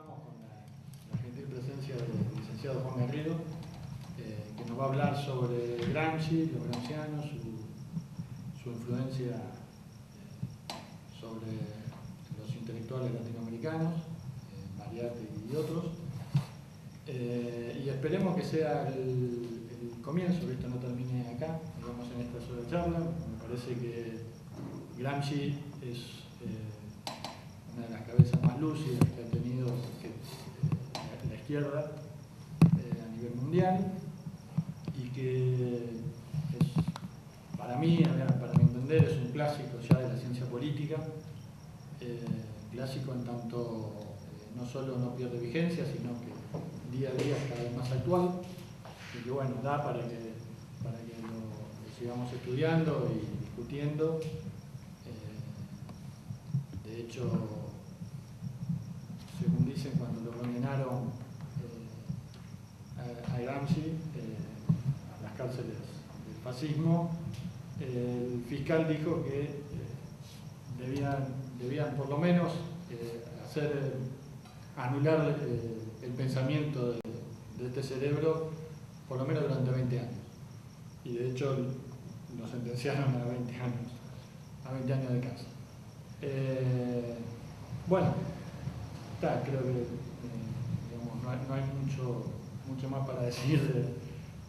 contamos con la gentil presencia del licenciado Juan Garrido, que nos va a hablar sobre Gramsci, los gramscianos, su influencia sobre los intelectuales latinoamericanos, Mariátegui y otros. Y esperemos que sea el comienzo, que esto no termine acá, digamos, en esta sola charla. Me parece que Gramsci es una de las cabezas más lúcidas que ha tenido la izquierda a nivel mundial, y que es, para mí, para mi entender, es un clásico ya de la ciencia política, clásico en tanto no solo no pierde vigencia, sino que día a día es cada vez más actual, y que bueno, da para que lo sigamos estudiando y discutiendo. De hecho, según dicen, cuando lo condenaron a Gramsci a las cárceles del fascismo, el fiscal dijo que debían por lo menos anular el pensamiento de este cerebro por lo menos durante 20 años. Y de hecho lo sentenciaron a 20 años de cárcel. Bueno, creo que digamos, no hay mucho más para decir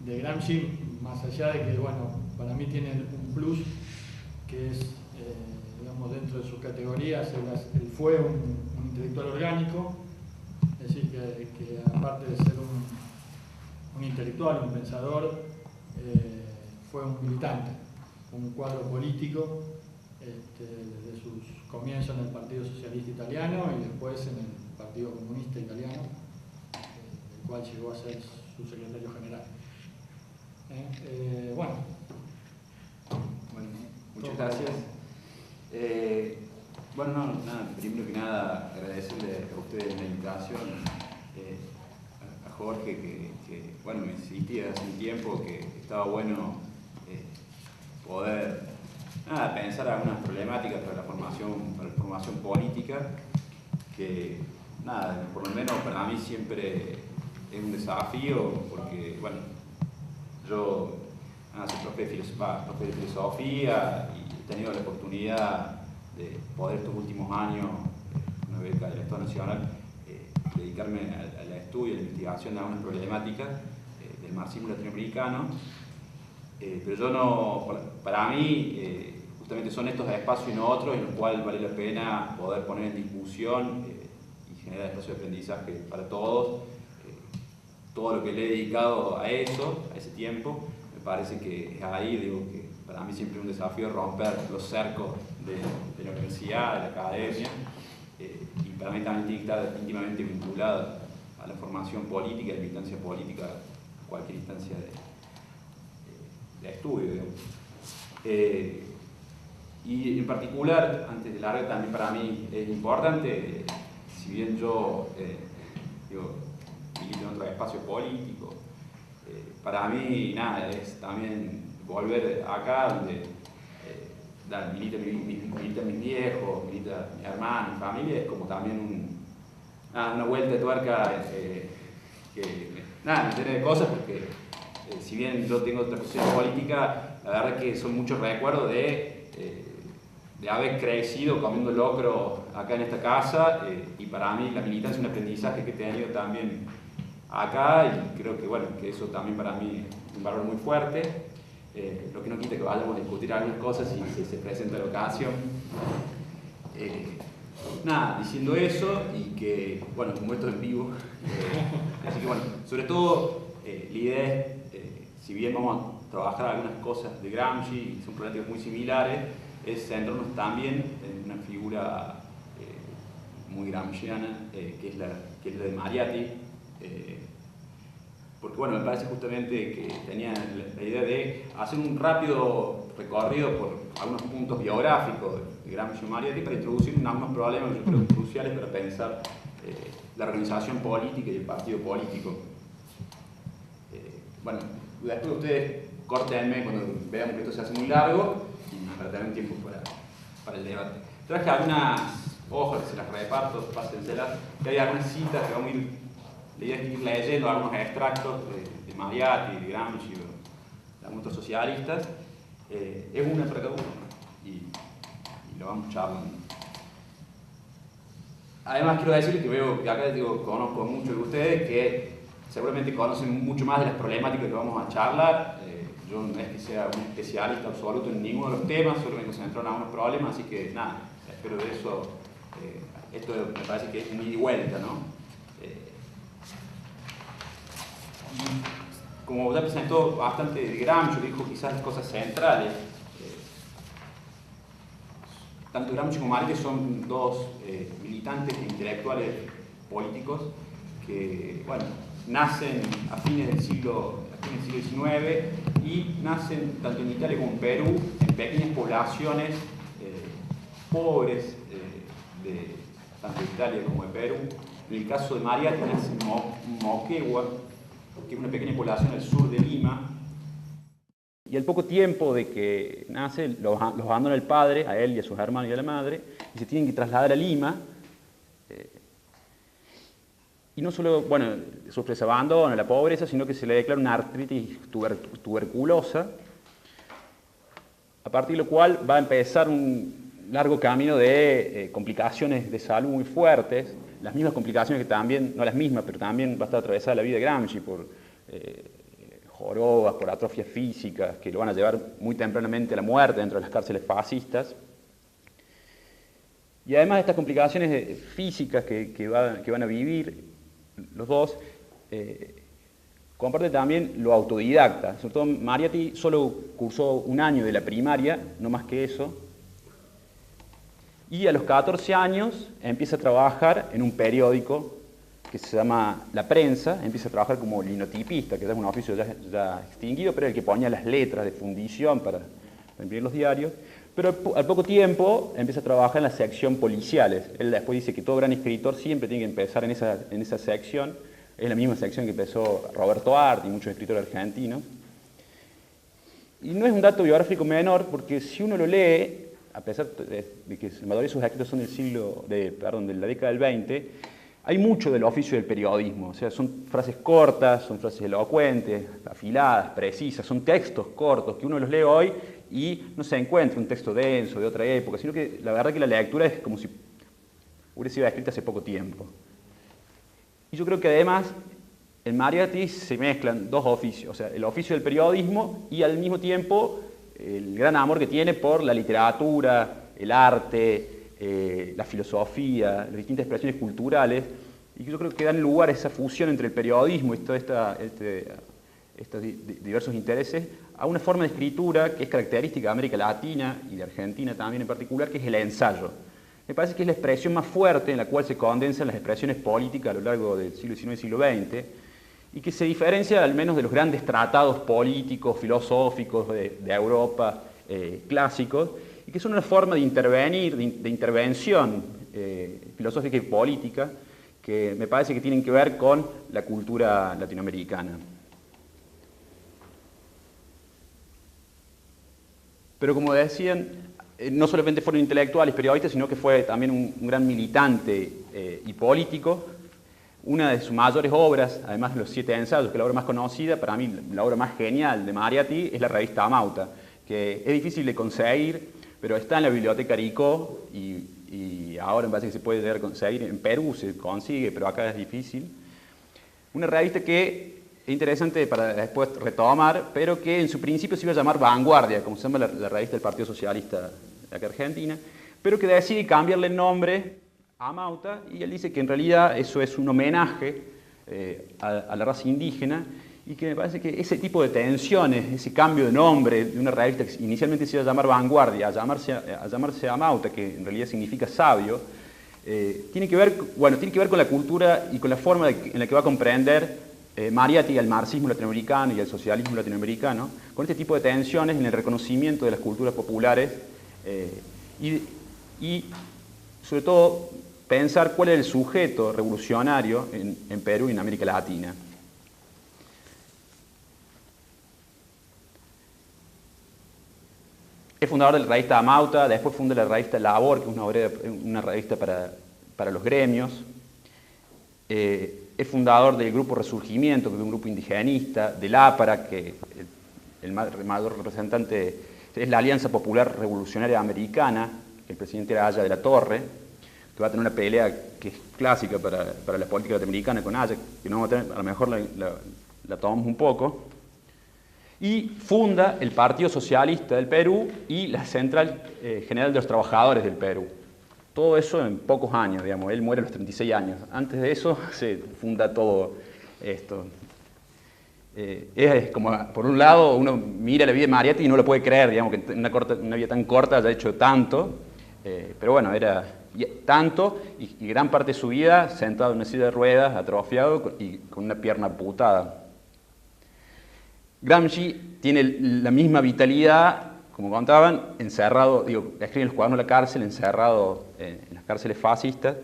de Gramsci, más allá de que, bueno, para mí tiene un plus, que es, digamos, dentro de sus categorías, él fue un intelectual orgánico, es decir, que aparte de ser un intelectual, un pensador, fue un militante, un cuadro político, desde sus comienzos en el Partido Socialista Italiano y después en el Partido Comunista Italiano, del cual llegó a ser su secretario general. Bueno, muchas gracias. Bueno, primero que nada agradecerle a ustedes la invitación, a Jorge que bueno, me insistía hace un tiempo que estaba bueno poder pensar algunas problemáticas para la formación política, que por lo menos para mí siempre es un desafío, porque bueno, yo soy profe de filosofía y he tenido la oportunidad de poder estos últimos años, una beca del Estado Nacional, dedicarme al estudio y a la investigación de algunas problemáticas del marxismo latinoamericano. Pero yo no, para mí, justamente son estos espacios y no otros en los cuales vale la pena poder poner en discusión y generar espacios de aprendizaje para todos. Todo lo que le he dedicado a eso, a ese tiempo, me parece que es ahí, digo, que para mí siempre es un desafío romper los cercos de la universidad, de la academia, y para mí también tiene que estar íntimamente vinculado a la formación política, a la militancia política, a cualquier instancia de estudio, digamos. Y en particular, antes de largo, también para mí es importante, si bien yo milito en otro espacio político, para mí es también volver acá donde milita mis viejos, milita mi hermano, mi familia, es como también una vuelta de tuerca me tiene de cosas, porque si bien yo tengo otra posición política, la verdad es que son muchos recuerdos de haber crecido comiendo locro acá en esta casa, y para mí la militancia es un aprendizaje que he tenido también acá, y creo que, bueno, que eso también para mí es un valor muy fuerte, lo que no quita que vayamos a discutir algunas cosas si se presenta la ocasión. Diciendo eso, y que, bueno, como esto es en vivo, así que bueno, sobre todo la idea es, si bien vamos a trabajar algunas cosas de Gramsci, y son problemáticas muy similares, es centrarnos también en una figura muy gramsciana, que es la de Mariátegui, porque bueno, me parece justamente que tenía la idea de hacer un rápido recorrido por algunos puntos biográficos de Gramsci y Mariátegui para introducir algunos problemas, yo creo, cruciales para pensar la organización política y el partido político. Bueno, después ustedes córtenme cuando vean que esto se hace muy largo, y para tener un tiempo para el debate. Traje algunas hojas, se las reparto, pásenselas, y hay algunas citas que vamos a ir, la idea es ir leyendo algunos extractos de Mariatti, de Gramsci, de algunos otros socialistas, es una para cada uno, y lo vamos charlando. Además quiero decir que veo que acá conozco muchos de ustedes que seguramente conocen mucho más de las problemáticas que vamos a charlar. Yo no es que sea un especialista absoluto en ninguno de los temas, solo me concentro en algunos problemas, así que nada, espero de eso, esto me parece que es un ida y vuelta, ¿no? Y como ya presentó bastante de Gramsci, dijo quizás las cosas centrales. Tanto Gramsci como Mariatti son dos militantes e intelectuales políticos que, bueno, nacen a fines del siglo XIX y nacen tanto en Italia como en Perú en pequeñas poblaciones pobres tanto de Italia como de Perú. En el caso de Mariatti nace en Moquegua, que es una pequeña población al sur de Lima. Y al poco tiempo de que nace, los abandona el padre, a él y a sus hermanos y a la madre, y se tienen que trasladar a Lima. Y no solo, bueno, sufre ese abandono, la pobreza, sino que se le declara una artritis tuberculosa, a partir de lo cual va a empezar un largo camino de complicaciones de salud muy fuertes, las mismas complicaciones que también, no las mismas, pero también va a estar atravesada la vida de Gramsci por jorobas, por atrofias físicas, que lo van a llevar muy tempranamente a la muerte dentro de las cárceles fascistas. Y además de estas complicaciones físicas que van a vivir los dos, comparte también lo autodidacta. Sobre todo Mariatti solo cursó un año de la primaria, no más que eso, y a los 14 años empieza a trabajar en un periódico que se llama La Prensa, empieza a trabajar como linotipista, que es un oficio ya extinguido, pero el que ponía las letras de fundición para imprimir los diarios. Pero al poco tiempo empieza a trabajar en la sección policiales. Él después dice que todo gran escritor siempre tiene que empezar en esa sección. Es la misma sección que empezó Roberto Art y muchos escritores argentinos. Y no es un dato biográfico menor, porque si uno lo lee, a pesar de que la mayoría de sus escritos son de la década del 20, hay mucho del oficio del periodismo. O sea, son frases cortas, son frases elocuentes, afiladas, precisas, son textos cortos que uno los lee hoy y no se encuentra un texto denso de otra época, sino que la verdad que la lectura es como si hubiera sido escrita hace poco tiempo. Y yo creo que además en Mariatti se mezclan dos oficios, o sea, el oficio del periodismo y al mismo tiempo el gran amor que tiene por la literatura, el arte, la filosofía, las distintas expresiones culturales, y yo creo que dan lugar a esa fusión entre el periodismo y todos estos diversos intereses a una forma de escritura que es característica de América Latina y de Argentina también en particular, que es el ensayo. Me parece que es la expresión más fuerte en la cual se condensan las expresiones políticas a lo largo del siglo XIX y siglo XX, y que se diferencia al menos de los grandes tratados políticos, filosóficos de Europa clásicos, y que son una forma de intervenir, de intervención filosófica y política, que me parece que tienen que ver con la cultura latinoamericana. Pero como decían, no solamente fueron intelectuales, periodistas, sino que fue también un gran militante y político. Una de sus mayores obras, además de los 7 ensayos, que es la obra más conocida, para mí la obra más genial de Mariatti, es la revista Amauta, que es difícil de conseguir, pero está en la biblioteca Aricó y ahora me parece que se puede llegar a conseguir. En Perú se consigue, pero acá es difícil. Una revista que es interesante para después retomar, pero que en su principio se iba a llamar Vanguardia, como se llama la revista del Partido Socialista de acá Argentina, pero que decide cambiarle el nombre a Amauta, y él dice que en realidad eso es un homenaje a la raza indígena, y que me parece que ese tipo de tensiones, ese cambio de nombre de una revista que inicialmente se iba a llamar Vanguardia, a llamarse Amauta, que en realidad significa sabio, tiene que ver con la cultura y con la forma en la que va a comprender Mariatti al marxismo latinoamericano y al socialismo latinoamericano, con este tipo de tensiones en el reconocimiento de las culturas populares y sobre todo pensar cuál es el sujeto revolucionario en Perú y en América Latina. Es fundador de la revista Amauta, después funda la revista Labor, que es una revista para los gremios. Es fundador del Grupo Resurgimiento, que es un grupo indigenista, del APRA, que el mayor representante es la Alianza Popular Revolucionaria Americana, que el presidente era Aya de la Torre, que va a tener una pelea que es clásica para la política latinoamericana con Aya, que no vamos a tener, a lo mejor la tomamos un poco. Y funda el Partido Socialista del Perú y la Central General de los Trabajadores del Perú. Todo eso en pocos años, digamos. Él muere a los 36 años. Antes de eso se funda todo esto. Es como, por un lado, uno mira la vida de Mariotti y no lo puede creer, digamos, que en una vida tan corta haya hecho tanto. Pero bueno, era tanto y gran parte de su vida sentado en una silla de ruedas, atrofiado y con una pierna amputada. Gramsci tiene la misma vitalidad, como contaban, encerrado, escribe en los cuadernos de la cárcel, encerrado en las cárceles fascistas,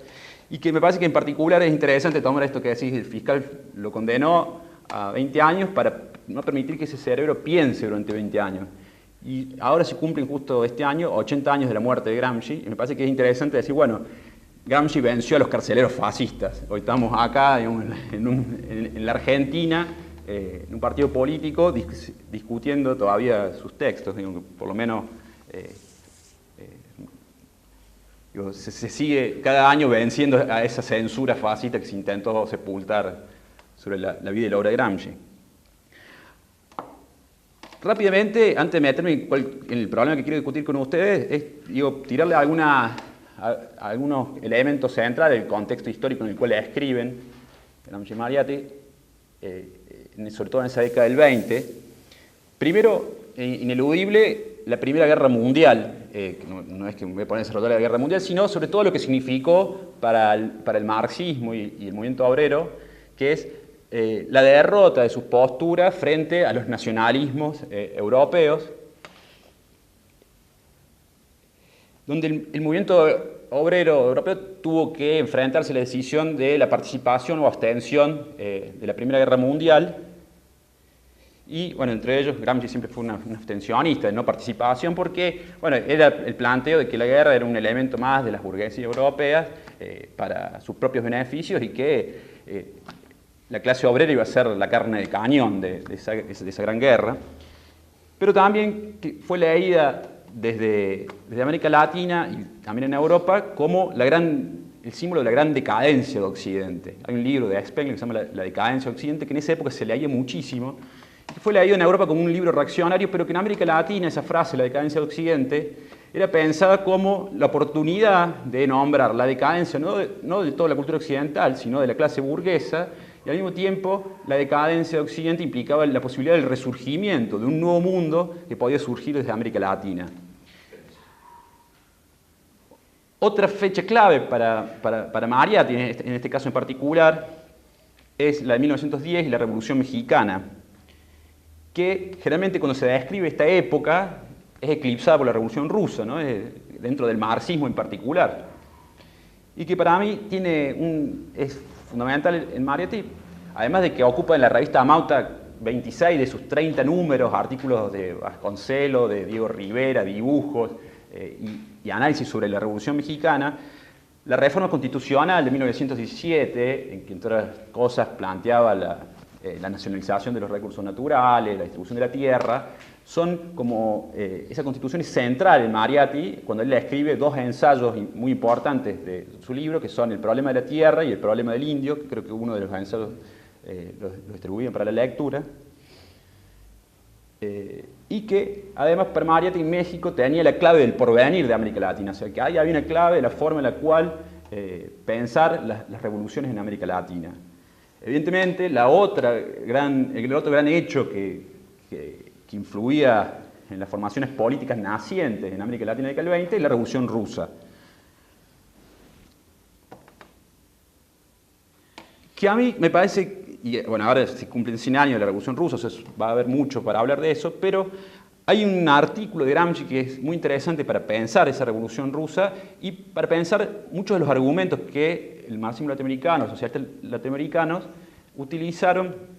y que me parece que en particular es interesante tomar esto que decís, el fiscal lo condenó a 20 años para no permitir que ese cerebro piense durante 20 años. Y ahora se cumplen justo este año 80 años de la muerte de Gramsci, y me parece que es interesante decir, bueno, Gramsci venció a los carceleros fascistas. Hoy estamos acá en la Argentina, en un partido político discutiendo todavía sus textos, por lo menos se sigue cada año venciendo a esa censura fascista que se intentó sepultar sobre la vida y la obra de Gramsci. Rápidamente, antes de meterme en el problema que quiero discutir con ustedes, es tirarle algunos elementos centrales del contexto histórico en el cual escriben Gramsci y Mariotti, sobre todo en esa década del 20. Primero, ineludible, la Primera Guerra Mundial. No es que me voy a poner a desarrollar la Guerra Mundial, sino sobre todo lo que significó para el marxismo y el movimiento obrero, que es la derrota de sus posturas frente a los nacionalismos europeos, donde el movimiento obrero europeo tuvo que enfrentarse a la decisión de la participación o abstención de la Primera Guerra Mundial. Y, bueno, entre ellos, Gramsci siempre fue un abstencionista de no participación porque, bueno, era el planteo de que la guerra era un elemento más de las burguesías europeas para sus propios beneficios y que la clase obrera iba a ser la carne de cañón de esa gran guerra. Pero también que fue leída desde América Latina y también en Europa como el símbolo de la gran decadencia de Occidente. Hay un libro de Spengler que se llama La decadencia de Occidente, que en esa época se leía muchísimo, que fue leído en Europa como un libro reaccionario, pero que en América Latina esa frase, la decadencia de Occidente, era pensada como la oportunidad de nombrar la decadencia no de toda la cultura occidental, sino de la clase burguesa, y al mismo tiempo la decadencia de Occidente implicaba la posibilidad del resurgimiento de un nuevo mundo que podía surgir desde América Latina. Otra fecha clave para Mariotti, en este caso en particular, es la de 1910 y la Revolución Mexicana, que generalmente cuando se describe esta época es eclipsada por la Revolución Rusa, ¿no? Dentro del marxismo en particular, y que para mí es fundamental en Mariotti, además de que ocupa en la revista Amauta 26 de sus 30 números, artículos de Vasconcelos, de Diego Rivera, dibujos y análisis sobre la Revolución Mexicana, la reforma constitucional de 1917, en que entre otras cosas planteaba la nacionalización de los recursos naturales, la distribución de la tierra, son como esa constitución es central en Mariotti cuando él le escribe dos ensayos muy importantes de su libro, que son El problema de la tierra y El problema del indio, que creo que uno de los ensayos los distribuían para la lectura, y que además para Mariotti en México tenía la clave del porvenir de América Latina, o sea que ahí había una clave de la forma en la cual pensar las revoluciones en América Latina. Evidentemente, el otro gran hecho que influía en las formaciones políticas nacientes en América Latina en la década del 20 es la Revolución Rusa. Que a mí me parece, y bueno, ahora se cumplen 100 años de la Revolución Rusa, o sea, va a haber mucho para hablar de eso, pero hay un artículo de Gramsci que es muy interesante para pensar esa Revolución Rusa y para pensar muchos de los argumentos que el marxismo latinoamericano, los socialistas latinoamericanos, utilizaron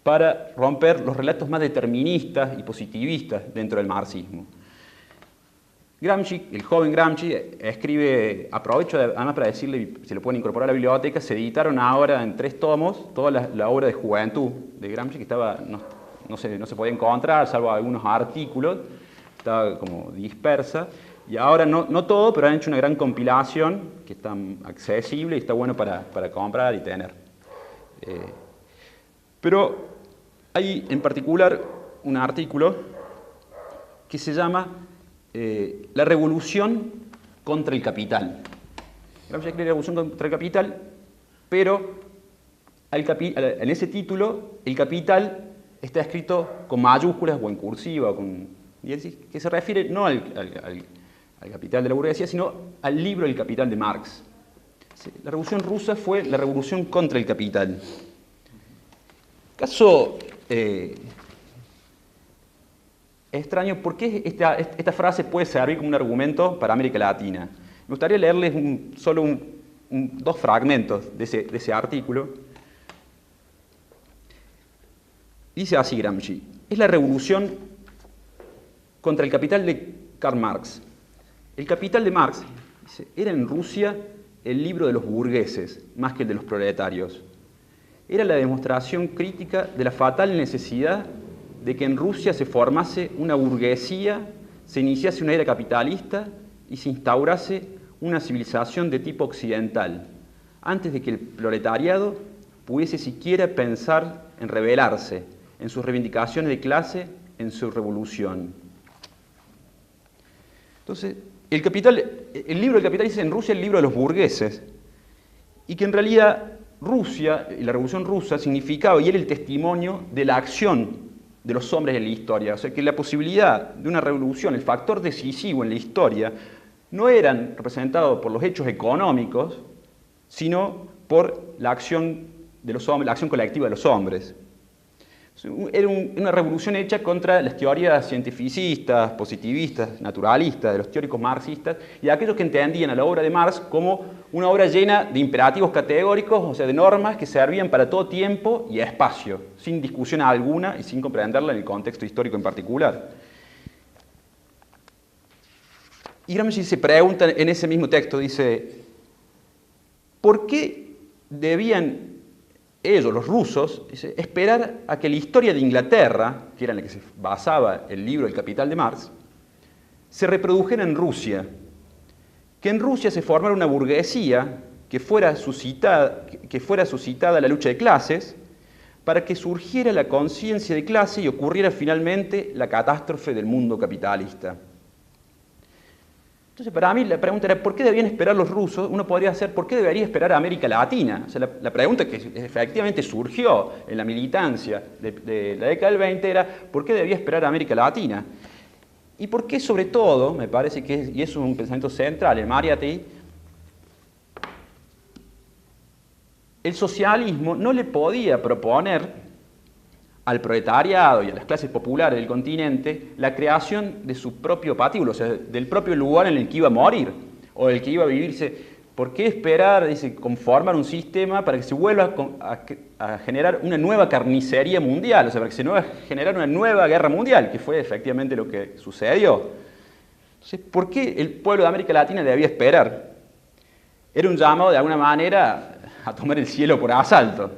para romper los relatos más deterministas y positivistas dentro del marxismo. Gramsci, el joven Gramsci, escribe, aprovecho además para decirle, se lo pueden incorporar a la biblioteca, se editaron ahora en 3 tomos toda la obra de juventud de Gramsci, que estaba, no se podía encontrar, salvo algunos artículos, estaba como dispersa, y ahora no todo, pero han hecho una gran compilación que está accesible y está bueno para comprar y tener. Pero hay en particular un artículo que se llama La revolución contra el capital. Gramsci escribe la revolución contra el capital, pero en ese título el capital está escrito con mayúsculas o en cursiva, que se refiere no al capital de la burguesía, sino al libro El Capital de Marx. La revolución rusa fue la revolución contra el capital. Caso extraño, ¿por qué esta frase puede servir como un argumento para América Latina? Me gustaría leerles solo 2 fragmentos de ese artículo. Dice así Gramsci: es la revolución contra el capital de Karl Marx. El Capital de Marx, dice, era en Rusia el libro de los burgueses, más que el de los proletarios. Era la demostración crítica de la fatal necesidad de que en Rusia se formase una burguesía, se iniciase una era capitalista y se instaurase una civilización de tipo occidental, antes de que el proletariado pudiese siquiera pensar en rebelarse, en sus reivindicaciones de clase, en su revolución. Entonces, el libro del Capital dice en Rusia el libro de los burgueses, y que en realidad Rusia, y la Revolución Rusa, significaba y era el testimonio de la acción de los hombres en la historia. O sea, que la posibilidad de una revolución, el factor decisivo en la historia, no eran representados por los hechos económicos, sino por la acción de los hombres, la acción colectiva de los hombres. Era una revolución hecha contra las teorías cientificistas, positivistas, naturalistas, de los teóricos marxistas y de aquellos que entendían a la obra de Marx como una obra llena de imperativos categóricos, o sea, de normas que servían para todo tiempo y espacio, sin discusión alguna y sin comprenderla en el contexto histórico en particular. Y Gramsci se pregunta en ese mismo texto, dice, ¿por qué debían ellos, los rusos, dice, esperar a que la historia de Inglaterra, que era en la que se basaba el libro El Capital de Marx, se reprodujera en Rusia? Que en Rusia se formara una burguesía que fuera suscitada a la lucha de clases, para que surgiera la conciencia de clase y ocurriera finalmente la catástrofe del mundo capitalista. Entonces, para mí la pregunta era, ¿por qué debían esperar los rusos? Uno podría hacer, ¿por qué debería esperar a América Latina? O sea, la pregunta que efectivamente surgió en la militancia de la década del 20 era, ¿por qué debía esperar a América Latina? Y por qué, sobre todo, me parece que y es un pensamiento central en Mariátegui, el socialismo no le podía proponer al proletariado y a las clases populares del continente la creación de su propio patíbulo, o sea, del propio lugar en el que iba a morir o el que iba a vivirse. ¿Por qué esperar, dice, conformar un sistema para que se vuelva a generar una nueva carnicería mundial? O sea, para que se generara una nueva guerra mundial, que fue efectivamente lo que sucedió. Entonces, ¿por qué el pueblo de América Latina debía esperar? Era un llamado, de alguna manera, a tomar el cielo por asalto.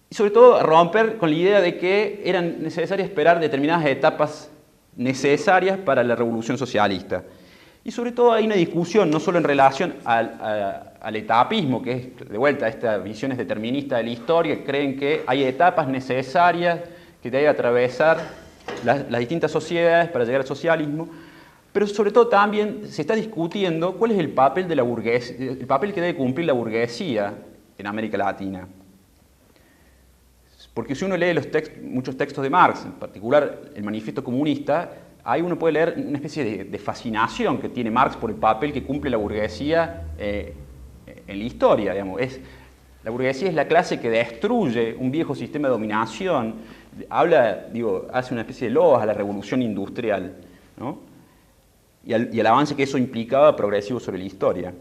Y sobre todo a romper con la idea de que eran necesarias esperar determinadas etapas necesarias para la revolución socialista. Y sobre todo hay una discusión, no solo en relación al etapismo, que es de vuelta estas visiones deterministas de la historia, que creen que hay etapas necesarias que debe atravesar las distintas sociedades para llegar al socialismo, pero sobre todo también se está discutiendo cuál es el papel de la burguesía, el papel que debe cumplir la burguesía en América Latina. Porque si uno lee muchos textos de Marx, en particular el Manifiesto Comunista, ahí uno puede leer una especie de fascinación que tiene Marx por el papel que cumple la burguesía en la historia. Digamos. La burguesía es la clase que destruye un viejo sistema de dominación, hace una especie de loas a la revolución industrial, ¿no? y al avance que eso implicaba progresivo sobre la historia.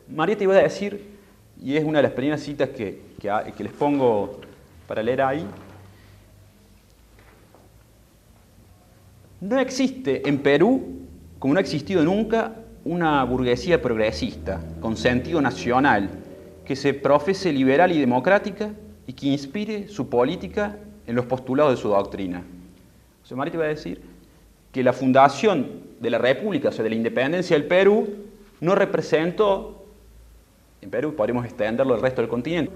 Mariátegui iba a decir, y es una de las primeras citas que les pongo para leer ahí, No existe en Perú, como no ha existido nunca, una burguesía progresista, con sentido nacional, que se profese liberal y democrática y que inspire su política en los postulados de su doctrina. José Martí va a decir que la fundación de la República, o sea, de la independencia del Perú, no representó, en Perú podríamos extenderlo al resto del continente,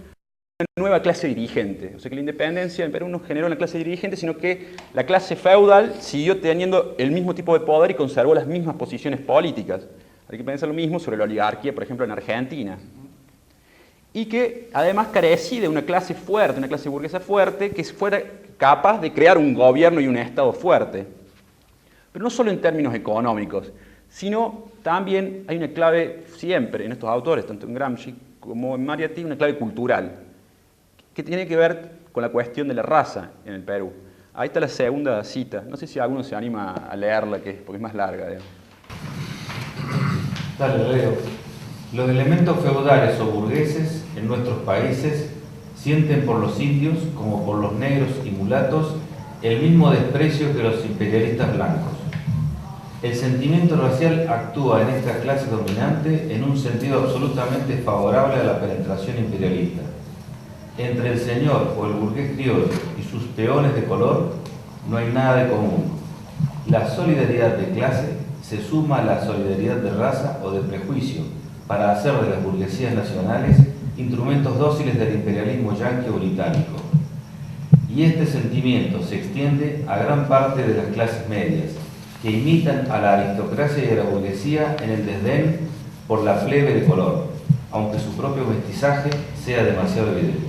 una nueva clase dirigente. O sea que la independencia en Perú no generó una clase dirigente, sino que la clase feudal siguió teniendo el mismo tipo de poder y conservó las mismas posiciones políticas. Hay que pensar lo mismo sobre la oligarquía, por ejemplo, en Argentina. Y que además carecía de una clase fuerte, una clase burguesa fuerte, que fuera capaz de crear un gobierno y un Estado fuerte. Pero no solo en términos económicos, sino también hay una clave siempre en estos autores, tanto en Gramsci como en Mariátegui, una clave cultural, que tiene que ver con la cuestión de la raza en el Perú. Ahí está la segunda cita. No sé si alguno se anima a leerla, porque es más larga. Dale, leo. Los elementos feudales o burgueses en nuestros países sienten por los indios, como por los negros y mulatos, el mismo desprecio que los imperialistas blancos. El sentimiento racial actúa en esta clase dominante en un sentido absolutamente favorable a la penetración imperialista. Entre el señor o el burgués criollo y sus peones de color no hay nada de común. La solidaridad de clase se suma a la solidaridad de raza o de prejuicio para hacer de las burguesías nacionales instrumentos dóciles del imperialismo yanqui o británico. Y este sentimiento se extiende a gran parte de las clases medias, que imitan a la aristocracia y a la burguesía en el desdén por la plebe de color, aunque su propio mestizaje sea demasiado evidente.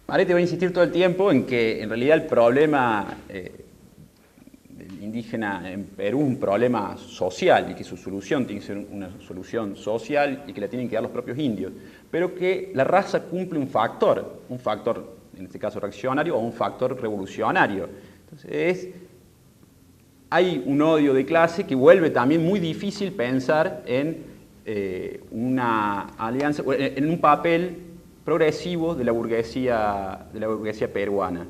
Mariátegui va a insistir todo el tiempo en que en realidad el problema del indígena en Perú es un problema social y que su solución tiene que ser una solución social y que la tienen que dar los propios indios, pero que la raza cumple un factor en este caso reaccionario o un factor revolucionario. Entonces hay un odio de clase que vuelve también muy difícil pensar en una alianza, en un papel progresivo de la burguesía peruana.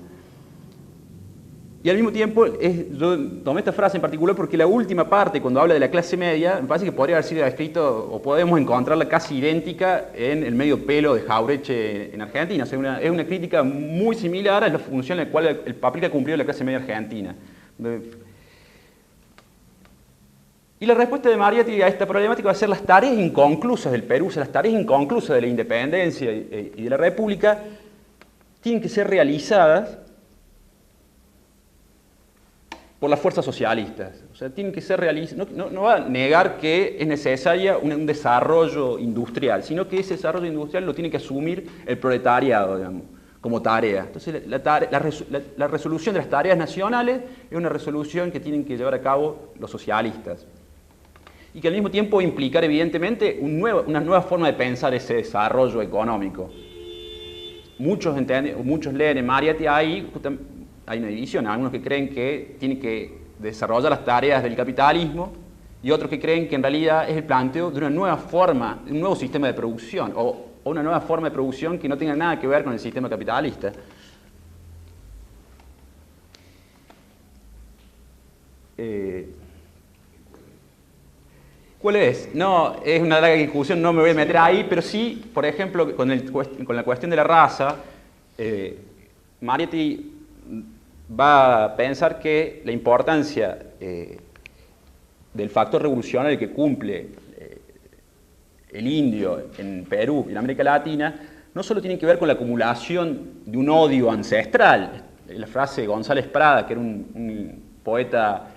Y al mismo tiempo, yo tomé esta frase en particular porque la última parte, cuando habla de la clase media, me parece que podría haber sido escrito, o podemos encontrarla casi idéntica en El medio pelo de Jauretche en Argentina. O sea, es una crítica muy similar a la función en la cual el papel que ha cumplido la clase media argentina. Y la respuesta de Mariátegui a esta problemática va a ser las tareas inconclusas del Perú, o sea, las tareas inconclusas de la independencia y de la República tienen que ser realizadas por las fuerzas socialistas. O sea, tienen que ser realizadas. No va a negar que es necesaria un desarrollo industrial, sino que ese desarrollo industrial lo tiene que asumir el proletariado, digamos, como tarea. Entonces, la resolución de las tareas nacionales es una resolución que tienen que llevar a cabo los socialistas. Y que al mismo tiempo implicar evidentemente una nueva forma de pensar ese desarrollo económico. Muchos leen en Mariátegui hay una división, algunos que creen que tiene que desarrollar las tareas del capitalismo y otros que creen que en realidad es el planteo de una nueva forma, de un nuevo sistema de producción o una nueva forma de producción que no tenga nada que ver con el sistema capitalista. ¿Cuál es? No, es una larga discusión, no me voy a meter ahí, pero sí, por ejemplo, con la cuestión de la raza, Mariátegui va a pensar que la importancia del factor revolucionario que cumple el indio en Perú y en América Latina no solo tiene que ver con la acumulación de un odio ancestral. La frase de González Prada, que era un poeta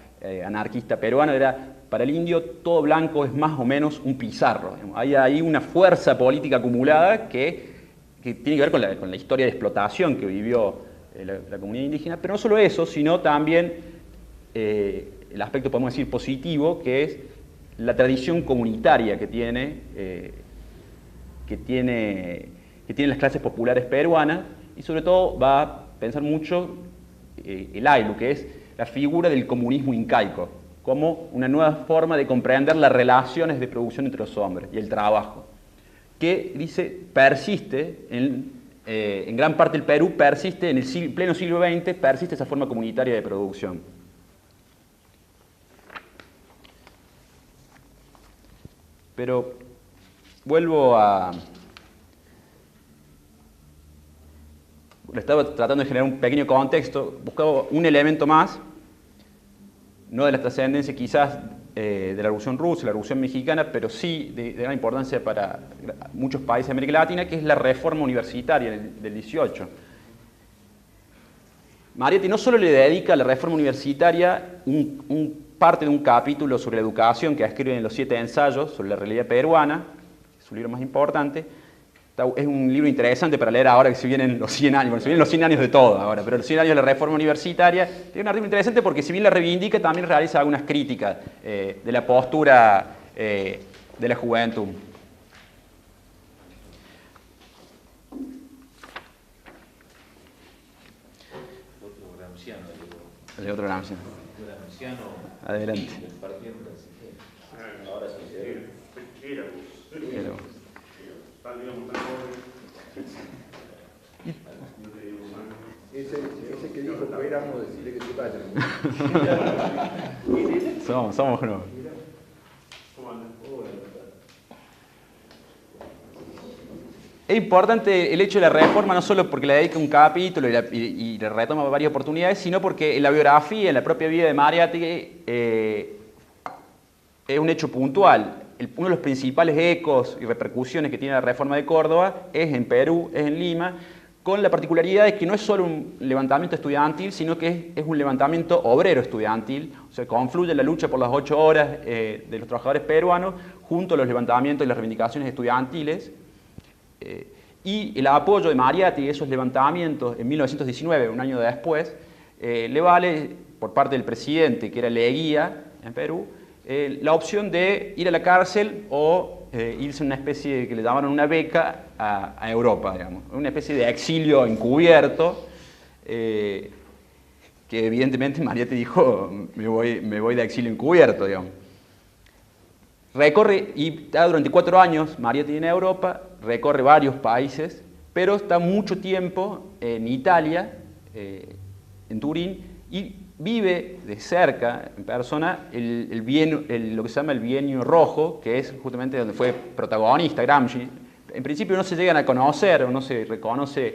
anarquista peruano, era: para el indio todo blanco es más o menos un pizarro. Hay ahí una fuerza política acumulada que tiene que ver con la historia de explotación que vivió la comunidad indígena, pero no solo eso, sino también el aspecto, podemos decir, positivo, que es la tradición comunitaria que tienen las clases populares peruanas, y sobre todo va a pensar mucho el Ayllus, que es la figura del comunismo incaico, como una nueva forma de comprender las relaciones de producción entre los hombres y el trabajo, que dice persiste en gran parte del Perú, persiste en el pleno siglo XX, persiste esa forma comunitaria de producción. Pero vuelvo a... Estaba tratando de generar un pequeño contexto, buscaba un elemento más, no de la trascendencia quizás de la Revolución Rusa, la Revolución Mexicana, pero sí de gran importancia para muchos países de América Latina, que es la reforma universitaria del 18. Mariotti no solo le dedica a la reforma universitaria parte de un capítulo sobre la educación que escribe en los 7 ensayos sobre la realidad peruana, que es su libro más importante. Es un libro interesante para leer ahora que se vienen los 100 años, bueno, se vienen los 100 años de todo ahora, pero los 100 años de la reforma universitaria. Tiene un artículo interesante porque si bien la reivindica, también realiza algunas críticas de la postura de la juventud. El otro Gramsciano. Adelante. Ahora sí se ve. Ese que dijo que éramos, decirle que te vayas. Somos nuevos. Es importante el hecho de la reforma no solo porque le dedica un capítulo y le retoma varias oportunidades, sino porque en la biografía, en la propia vida de Mariotti, es un hecho puntual. Uno de los principales ecos y repercusiones que tiene la reforma de Córdoba es en Perú, es en Lima, con la particularidad de que no es solo un levantamiento estudiantil, sino que es un levantamiento obrero estudiantil, o sea, confluye la lucha por las 8 horas de los trabajadores peruanos junto a los levantamientos y las reivindicaciones estudiantiles. Y el apoyo de Mariotti a esos levantamientos en 1919, un año después, le vale, por parte del presidente, que era Leguía en Perú, la opción de ir a la cárcel o irse a una especie de, que le llamaron una beca a Europa, digamos, una especie de exilio encubierto, que evidentemente Mariotti dijo, me voy de exilio encubierto, digamos. Recorre, y está durante 4 años Mariotti en Europa, recorre varios países, pero está mucho tiempo en Italia, en Turín, y vive de cerca, en persona, lo que se llama el Bienio Rojo, que es justamente donde fue protagonista Gramsci. En principio no se llegan a conocer, o no se reconoce,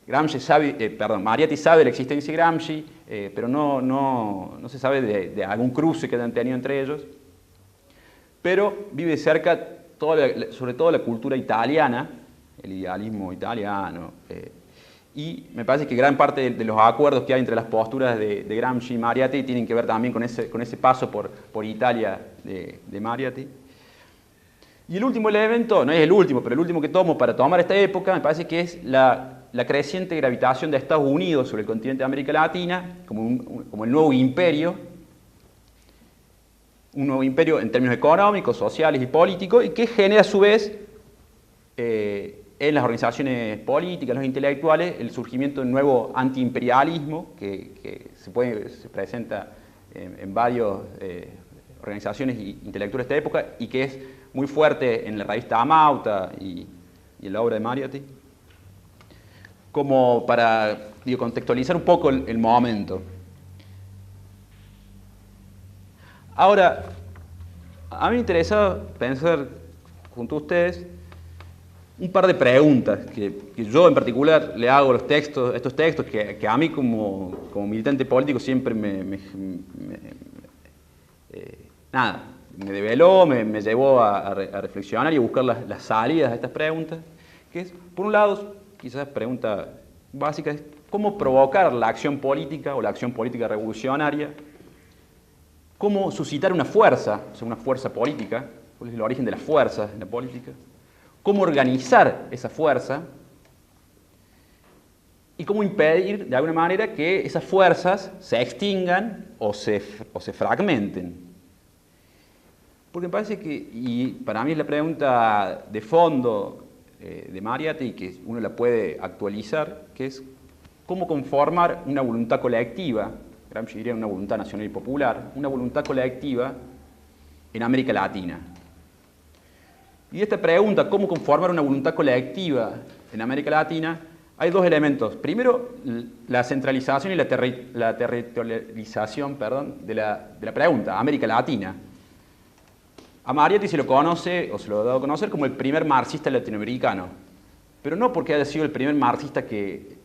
Mariotti sabe de la existencia de Gramsci, pero no se sabe de algún cruce que hayan tenido entre ellos. Pero vive cerca, sobre todo la cultura italiana, el idealismo italiano, y me parece que gran parte de los acuerdos que hay entre las posturas de Gramsci y Mariotti tienen que ver también con ese paso por Italia de Mariotti. Y el último elemento, no es el último, pero el último que tomo para tomar esta época, me parece que es la creciente gravitación de Estados Unidos sobre el continente de América Latina, como el nuevo imperio, un nuevo imperio en términos económicos, sociales y políticos, y que genera a su vez en las organizaciones políticas, los intelectuales, el surgimiento de un nuevo antiimperialismo que se presenta en varias organizaciones e intelectuales de esta época y que es muy fuerte en la revista Amauta y en la obra de Mariotti, como para contextualizar un poco el momento. Ahora, a mí me interesa pensar junto a ustedes un par de preguntas que yo en particular le hago a estos textos que a mí como militante político siempre me develó, me llevó a reflexionar y a buscar las salidas a estas preguntas, que es, por un lado, quizás pregunta básica, es cómo provocar la acción política o la acción política revolucionaria, cómo suscitar una fuerza, o sea, una fuerza política, cuál es el origen de las fuerzas en la política, cómo organizar esa fuerza y cómo impedir, de alguna manera, que esas fuerzas se extingan o se fragmenten. Porque me parece que, y para mí es la pregunta de fondo de Mariotti, y que uno la puede actualizar, que es cómo conformar una voluntad colectiva, Gramsci diría una voluntad nacional y popular, una voluntad colectiva en América Latina. Y de esta pregunta, cómo conformar una voluntad colectiva en América Latina, hay 2 elementos. Primero, la centralización y la territorialización de la pregunta, América Latina. A Mariatti se lo conoce, o se lo ha dado a conocer, como el primer marxista latinoamericano. Pero no porque haya sido el primer marxista que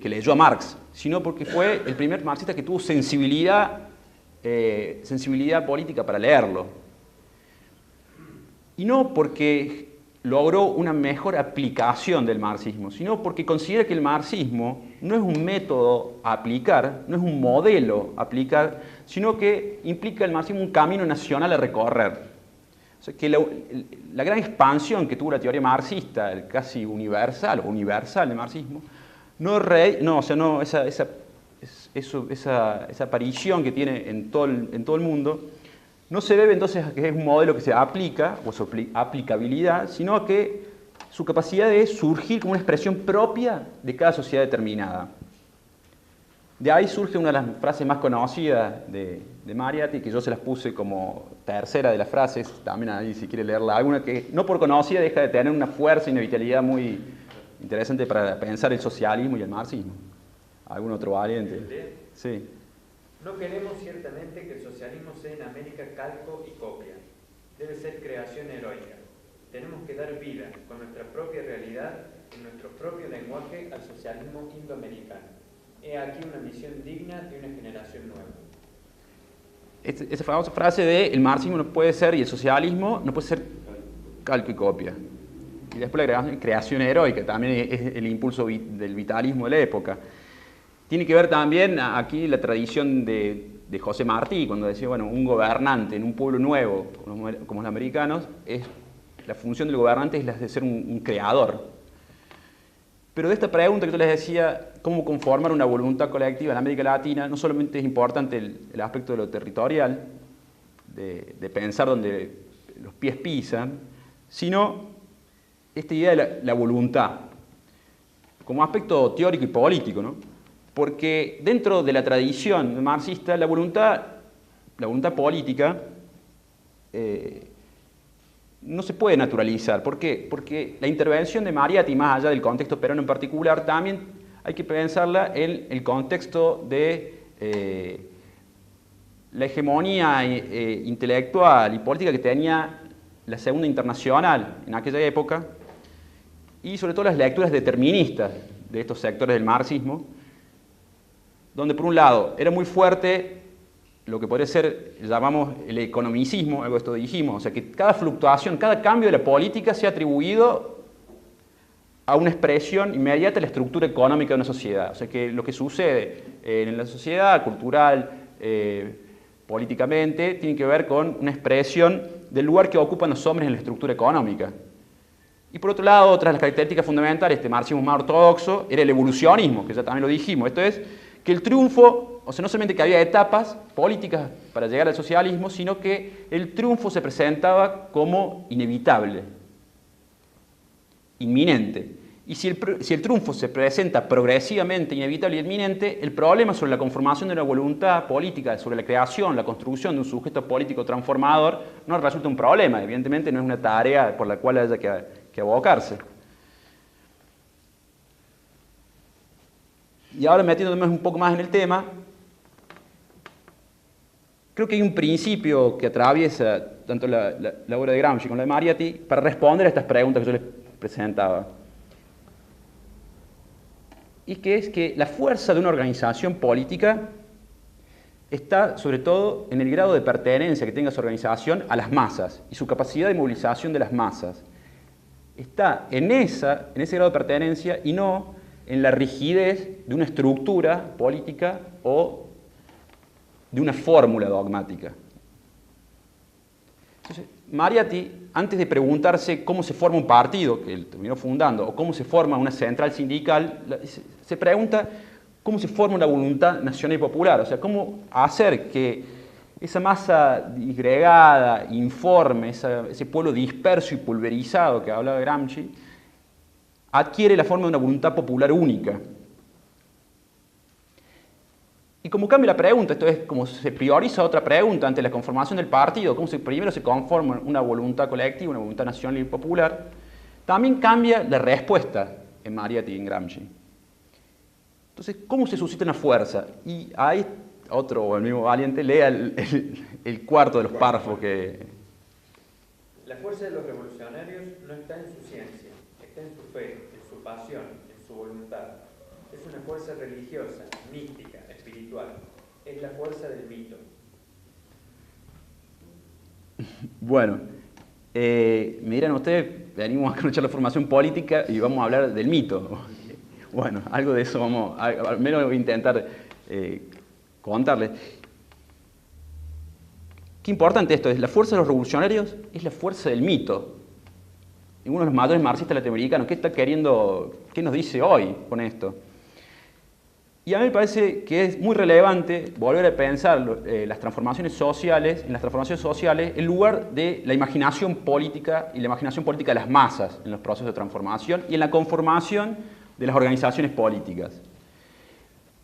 leyó a Marx, sino porque fue el primer marxista que tuvo sensibilidad política para leerlo. Y no porque logró una mejor aplicación del marxismo, sino porque considera que el marxismo no es un método a aplicar, no es un modelo a aplicar, sino que implica el marxismo un camino nacional a recorrer. O sea, que la gran expansión que tuvo la teoría marxista, el casi universal del marxismo, esa aparición que tiene en todo el mundo, no se debe entonces a que es un modelo que se aplica, o su aplicabilidad, sino a que su capacidad de surgir como una expresión propia de cada sociedad determinada. De ahí surge una de las frases más conocidas de Mariatti, que yo se las puse como tercera de las frases, también ahí si quiere leerla, alguna que no por conocida deja de tener una fuerza y una vitalidad muy interesante para pensar el socialismo y el marxismo. ¿Algún otro valiente? Sí. No queremos ciertamente que el socialismo sea en América calco y copia. Debe ser creación heroica. Tenemos que dar vida con nuestra propia realidad, en nuestro propio lenguaje, al socialismo indoamericano. He aquí una misión digna de una generación nueva. Esa famosa frase de el marxismo no puede ser y el socialismo no puede ser calco y copia. Y después la creación heroica, también es el impulso del vitalismo de la época. Tiene que ver también aquí la tradición de José Martí, cuando decía, bueno, un gobernante en un pueblo nuevo, como los americanos, la función del gobernante es la de ser un creador. Pero de esta pregunta que yo les decía, cómo conformar una voluntad colectiva en América Latina, no solamente es importante el aspecto de lo territorial, de pensar donde los pies pisan, sino esta idea de la voluntad, como aspecto teórico y político, ¿no? Porque dentro de la tradición marxista, la voluntad política no se puede naturalizar. ¿Por qué? Porque la intervención de Mariatti, más allá del contexto peruano en particular, también hay que pensarla en el contexto de la hegemonía intelectual y política que tenía la Segunda Internacional en aquella época, y sobre todo las lecturas deterministas de estos sectores del marxismo, donde por un lado era muy fuerte lo que podría ser, llamamos el economicismo, algo de esto dijimos, o sea que cada fluctuación, cada cambio de la política se ha atribuido a una expresión inmediata de la estructura económica de una sociedad. O sea que lo que sucede en la sociedad, cultural, políticamente, tiene que ver con una expresión del lugar que ocupan los hombres en la estructura económica. Y por otro lado, otra de las características fundamentales de este marxismo más ortodoxo era el evolucionismo, que ya también lo dijimos. Esto es que el triunfo, o sea, no solamente que había etapas políticas para llegar al socialismo, sino que el triunfo se presentaba como inevitable, inminente. Y si el triunfo se presenta progresivamente inevitable y inminente, el problema sobre la conformación de una voluntad política, sobre la creación, la construcción de un sujeto político transformador, no resulta un problema. Evidentemente no es una tarea por la cual haya que abocarse. Y ahora metiéndome un poco más en el tema, creo que hay un principio que atraviesa tanto la obra de Gramsci como la de Mariatti para responder a estas preguntas que yo les presentaba. Y que es que la fuerza de una organización política está sobre todo en el grado de pertenencia que tenga su organización a las masas y su capacidad de movilización de las masas. Está en ese grado de pertenencia y no en la rigidez de una estructura política o de una fórmula dogmática. Entonces, Mariatti, antes de preguntarse cómo se forma un partido, que él terminó fundando, o cómo se forma una central sindical, se pregunta cómo se forma una voluntad nacional y popular, o sea, cómo hacer que esa masa disgregada, informe, ese pueblo disperso y pulverizado que hablaba Gramsci, adquiere la forma de una voluntad popular única. Y como cambia la pregunta, esto es como se prioriza otra pregunta ante la conformación del partido, cómo primero se conforma una voluntad colectiva, una voluntad nacional y popular, también cambia la respuesta en Mariatti y en Gramsci. Entonces, ¿cómo se suscita una fuerza? Y ahí otro, o el mismo valiente, lea el cuarto de los párrafos que La fuerza de los revolucionarios no está en su ciencia, está en su fe, en su pasión, en su voluntad. Es una fuerza religiosa, mística, espiritual. Es la fuerza del mito. Bueno, miren ustedes, venimos a escuchar la formación política y vamos a hablar del mito. Bueno, algo de eso vamos, al menos voy a intentar contarles. Qué importante esto es, la fuerza de los revolucionarios es la fuerza del mito. Y uno de los mayores marxistas latinoamericanos, ¿qué está queriendo, qué nos dice hoy con esto? Y a mí me parece que es muy relevante volver a pensar las transformaciones sociales, en las transformaciones sociales, en lugar de la imaginación política y la imaginación política de las masas en los procesos de transformación y en la conformación de las organizaciones políticas.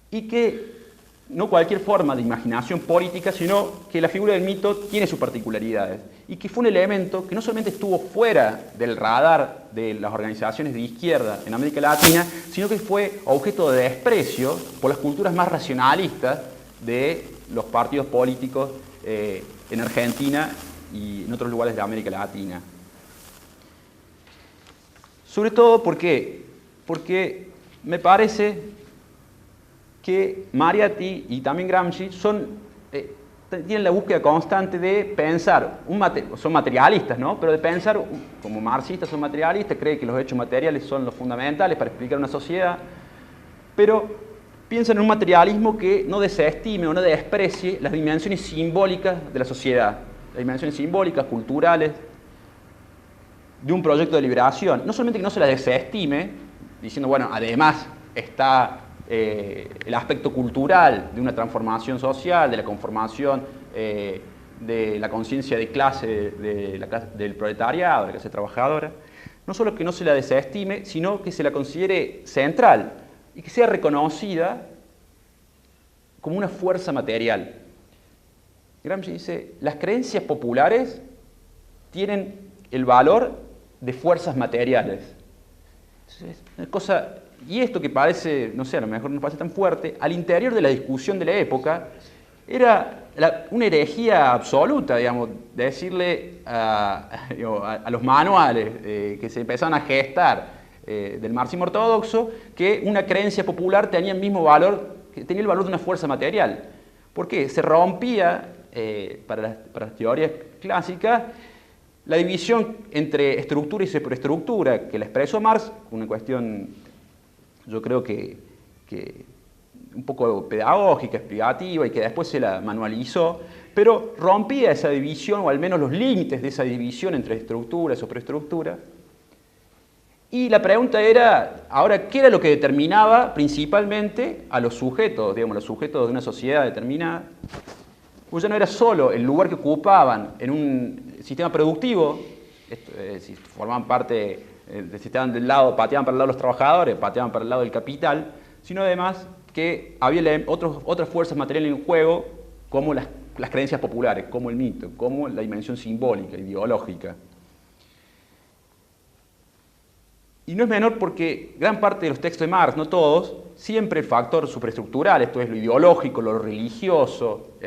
Y que no cualquier forma de imaginación política, sino que la figura del mito tiene sus particularidades y que fue un elemento que no solamente estuvo fuera del radar de las organizaciones de izquierda en América Latina, sino que fue objeto de desprecio por las culturas más racionalistas de los partidos políticos en Argentina y en otros lugares de América Latina. Sobre todo, ¿por qué? Porque me parece que Mariátegui y también Gramsci tienen la búsqueda constante de pensar, son materialistas, ¿no? Pero de pensar, como marxistas son materialistas, creen que los hechos materiales son los fundamentales para explicar una sociedad, pero piensan en un materialismo que no desestime o no desprecie las dimensiones simbólicas de la sociedad, las dimensiones simbólicas, culturales, de un proyecto de liberación. No solamente que no se las desestime, diciendo, bueno, además está el aspecto cultural de una transformación social, de la conformación de la conciencia de clase del proletariado, de la clase trabajadora, no solo que no se la desestime, sino que se la considere central y que sea reconocida como una fuerza material. Gramsci dice, las creencias populares tienen el valor de fuerzas materiales. Es una cosa. Y esto que parece, no sé, a lo mejor no parece tan fuerte, al interior de la discusión de la época, era una herejía absoluta, digamos, de decirle a los manuales que se empezaban a gestar del marxismo ortodoxo, que una creencia popular tenía el mismo valor, que tenía el valor de una fuerza material. ¿Por qué? Se rompía, para las teorías clásicas, la división entre estructura y superestructura, que la expresó Marx, una cuestión, yo creo que un poco pedagógica, explicativa, y que después se la manualizó, pero rompía esa división, o al menos los límites de esa división entre estructura y superestructura. Y la pregunta era, ahora, ¿qué era lo que determinaba principalmente a los sujetos, digamos, los sujetos de una sociedad determinada? Pues ya no era solo el lugar que ocupaban en un sistema productivo, si formaban parte si estaban del lado, pateaban para el lado de los trabajadores, pateaban para el lado del capital, sino además que había otras fuerzas materiales en juego, como las creencias populares, como el mito, como la dimensión simbólica, ideológica. Y no es menor porque gran parte de los textos de Marx, no todos, siempre el factor superestructural, esto es lo ideológico, lo religioso,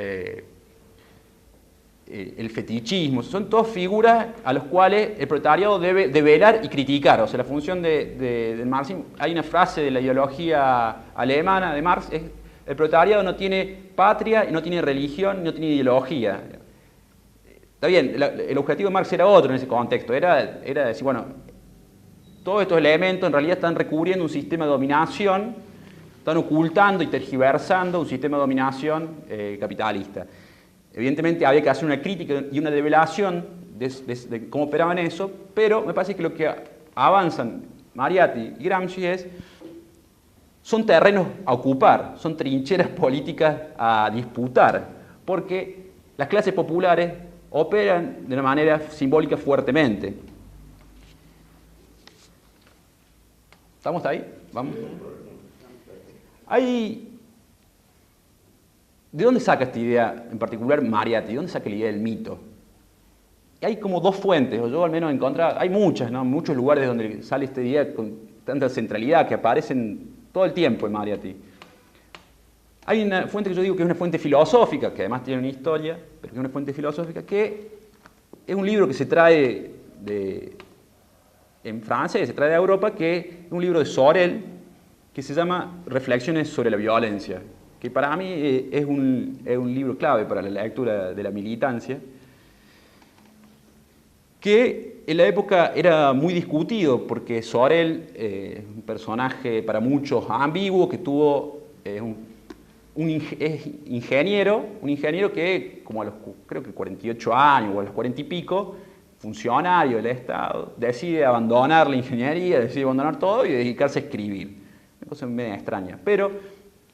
el fetichismo, son todas figuras a las cuales el proletariado debe velar y criticar. O sea, la función del marxismo, hay una frase de la ideología alemana de Marx, es el proletariado no tiene patria, no tiene religión, no tiene ideología. Está bien, el objetivo de Marx era otro en ese contexto, era decir, bueno, todos estos elementos en realidad están recubriendo un sistema de dominación, están ocultando y tergiversando un sistema de dominación capitalista. Evidentemente había que hacer una crítica y una develación de cómo operaban eso, pero me parece que lo que avanzan Mariátegui y Gramsci son terrenos a ocupar, son trincheras políticas a disputar, porque las clases populares operan de una manera simbólica fuertemente. ¿Estamos ahí? ¿Vamos? ¿De dónde saca esta idea, en particular Mariátegui? ¿De dónde saca la idea del mito? Y hay como dos fuentes, o yo al menos he encontrado, hay muchas, ¿no? Muchos lugares donde sale esta idea con tanta centralidad que aparecen todo el tiempo en Mariátegui. Hay una fuente que yo digo que es una fuente filosófica, que además tiene una historia, pero que es una fuente filosófica que es un libro que se trae en francés, se trae de Europa, que es un libro de Sorel que se llama Reflexiones sobre la violencia, que para mí es un libro clave para la lectura de la militancia, que en la época era muy discutido porque Sorel es un personaje para muchos ambiguo, que tuvo es ingeniero, un ingeniero que como a los creo que 48 años o a los 40 y pico, funcionario del Estado, decide abandonar la ingeniería, decide abandonar todo y dedicarse a escribir. Una cosa medio extraña. Pero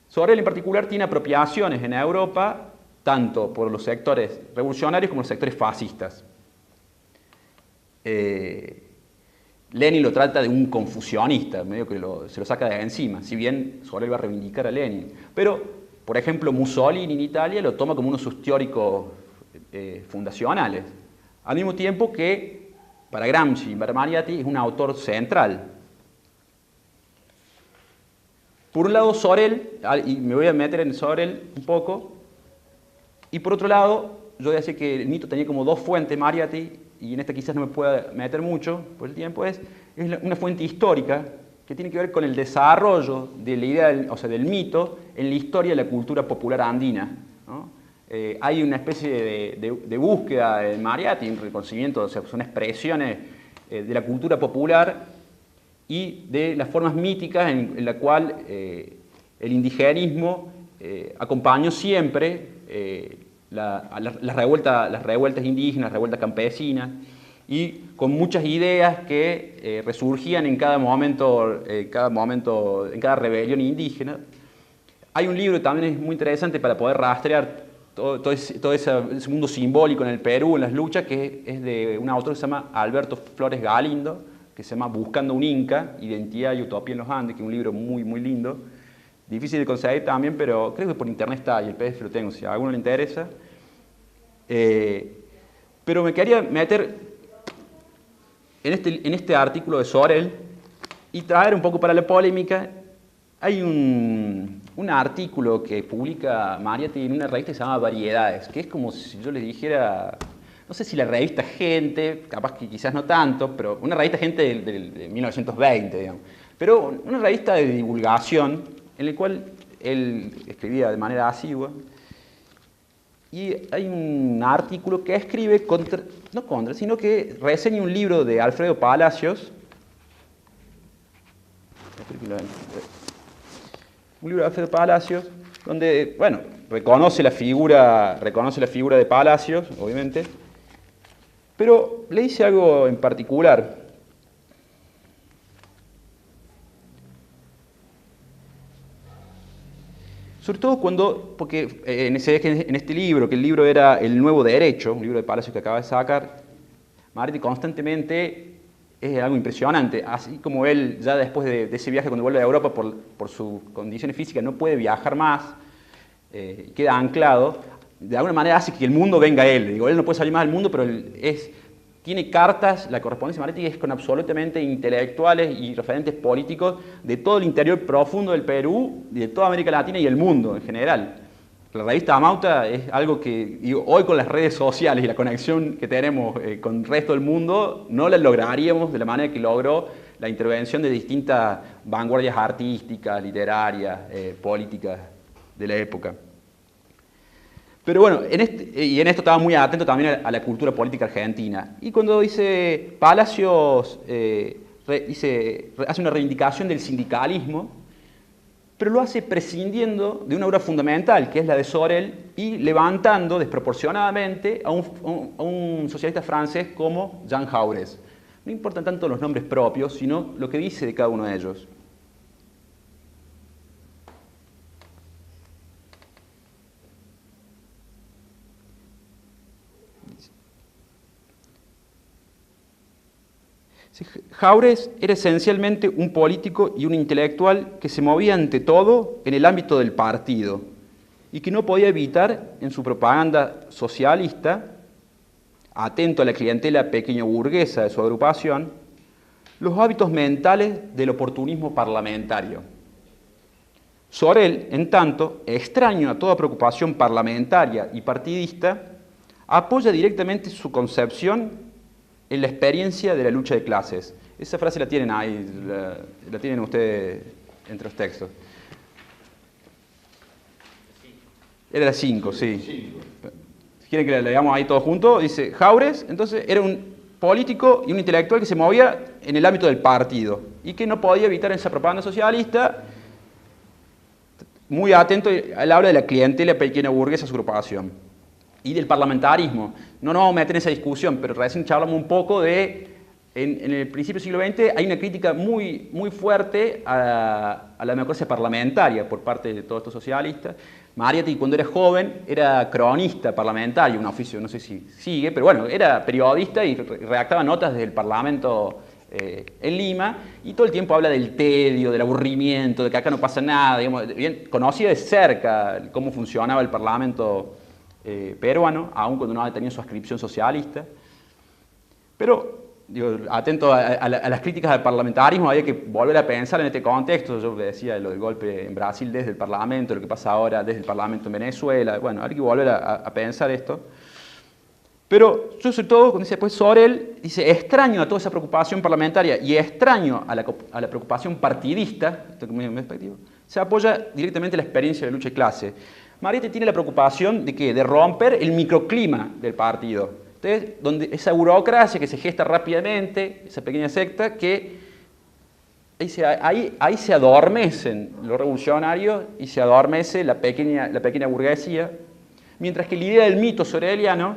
Sorel en particular tiene apropiaciones en Europa tanto por los sectores revolucionarios como los sectores fascistas. Lenin lo trata de un confucionista, medio que se lo saca de encima, si bien Sorel va a reivindicar a Lenin. Pero, por ejemplo, Mussolini en Italia lo toma como uno de sus teóricos fundacionales, al mismo tiempo que para Gramsci y para Mariatti es un autor central. Por un lado Sorel, y me voy a meter en Sorel un poco, y por otro lado, yo decía que el mito tenía como dos fuentes, Mariatti, y en esta quizás no me pueda meter mucho por el tiempo, es una fuente histórica que tiene que ver con el desarrollo de la idea, o sea, del mito en la historia de la cultura popular andina, ¿no? Hay una especie de búsqueda en Mariatti, un reconocimiento, o sea, son expresiones de la cultura popular y de las formas míticas en la cual el indigenismo acompañó siempre las revueltas indígenas, las revueltas campesinas, y con muchas ideas que resurgían en cada momento, en cada rebelión indígena. Hay un libro que también es muy interesante para poder rastrear todo ese mundo simbólico en el Perú, en las luchas, que es de un autor que se llama Alberto Flores Galindo, que se llama Buscando un Inca, Identidad y Utopía en los Andes, que es un libro muy, muy lindo. Difícil de conseguir también, pero creo que por internet está y el PDF lo tengo, si a alguno le interesa. Pero me quería meter en este artículo de Sorel y traer un poco para la polémica. Hay un artículo que publica Mariatti en una revista que se llama Variedades, que es como si yo les dijera, no sé si la revista Gente, capaz que quizás no tanto, pero una revista Gente de 1920, digamos. Pero una revista de divulgación en la cual él escribía de manera asidua. Y hay un artículo que escribe sino que reseña un libro de Alfredo Palacios. Un libro de Alfredo Palacios, donde, bueno, reconoce la figura de Palacios, obviamente, pero le dice algo en particular. Sobre todo porque en este libro, que el libro era El Nuevo Derecho, un libro de Palacios que acaba de sacar, Mariatti constantemente es algo impresionante, así como él ya después de ese viaje cuando vuelve a Europa por sus condiciones físicas no puede viajar más, queda anclado, de alguna manera hace que el mundo venga a él. Digo, él no puede salir más del mundo, pero tiene cartas, la correspondencia Mariatti es con absolutamente intelectuales y referentes políticos de todo el interior profundo del Perú, de toda América Latina y el mundo en general. La revista Amauta es algo que, hoy con las redes sociales y la conexión que tenemos con el resto del mundo, no la lograríamos de la manera que logró la intervención de distintas vanguardias artísticas, literarias, políticas de la época. Pero bueno, en esto estaba muy atento también a la cultura política argentina. Y cuando dice Palacios, hace una reivindicación del sindicalismo, pero lo hace prescindiendo de una obra fundamental, que es la de Sorel, y levantando desproporcionadamente a un socialista francés como Jean Jaurès. No importan tanto los nombres propios, sino lo que dice de cada uno de ellos. Jaurès era esencialmente un político y un intelectual que se movía ante todo en el ámbito del partido y que no podía evitar en su propaganda socialista, atento a la clientela pequeño burguesa de su agrupación, los hábitos mentales del oportunismo parlamentario. Sorel, en tanto, extraño a toda preocupación parlamentaria y partidista, apoya directamente su concepción en la experiencia de la lucha de clases. Esa frase la tienen ahí, la tienen ustedes entre los textos. Era la 5, sí. Si quieren que la leamos ahí todos juntos, dice, Jaurès, entonces, era un político y un intelectual que se movía en el ámbito del partido y que no podía evitar esa propaganda socialista, muy atento al habla de la clientela pequeña burguesa, su agrupación, y del parlamentarismo. No nos vamos a meter en esa discusión, pero recién charlamos un poco de, en el principio del siglo XX, hay una crítica muy fuerte a la democracia parlamentaria por parte de todos estos socialistas. Mariátegui, cuando era joven, era cronista parlamentario, un oficio, no sé si sigue, pero bueno, era periodista y redactaba notas desde el Parlamento en Lima, y todo el tiempo habla del tedio, del aburrimiento, de que acá no pasa nada, digamos, bien, conocía de cerca cómo funcionaba el Parlamento peruano, aun cuando no tenía su adscripción socialista. Pero, digo, atento a las críticas al parlamentarismo, había que volver a pensar en este contexto. Yo decía lo del golpe en Brasil desde el Parlamento, lo que pasa ahora desde el Parlamento en Venezuela. Bueno, hay que volver a pensar esto. Pero yo, sobre todo, cuando dice después Sorel, dice, extraño a toda esa preocupación parlamentaria y extraño a la preocupación partidista, esto es muy efectivo, se apoya directamente en la experiencia de lucha de clase. Mariátegui tiene la preocupación de ¿qué? De romper el microclima del partido. Entonces, donde esa burocracia que se gesta rápidamente, esa pequeña secta, que ahí se adormecen los revolucionarios y se adormece la pequeña burguesía, mientras que la idea del mito soreliano,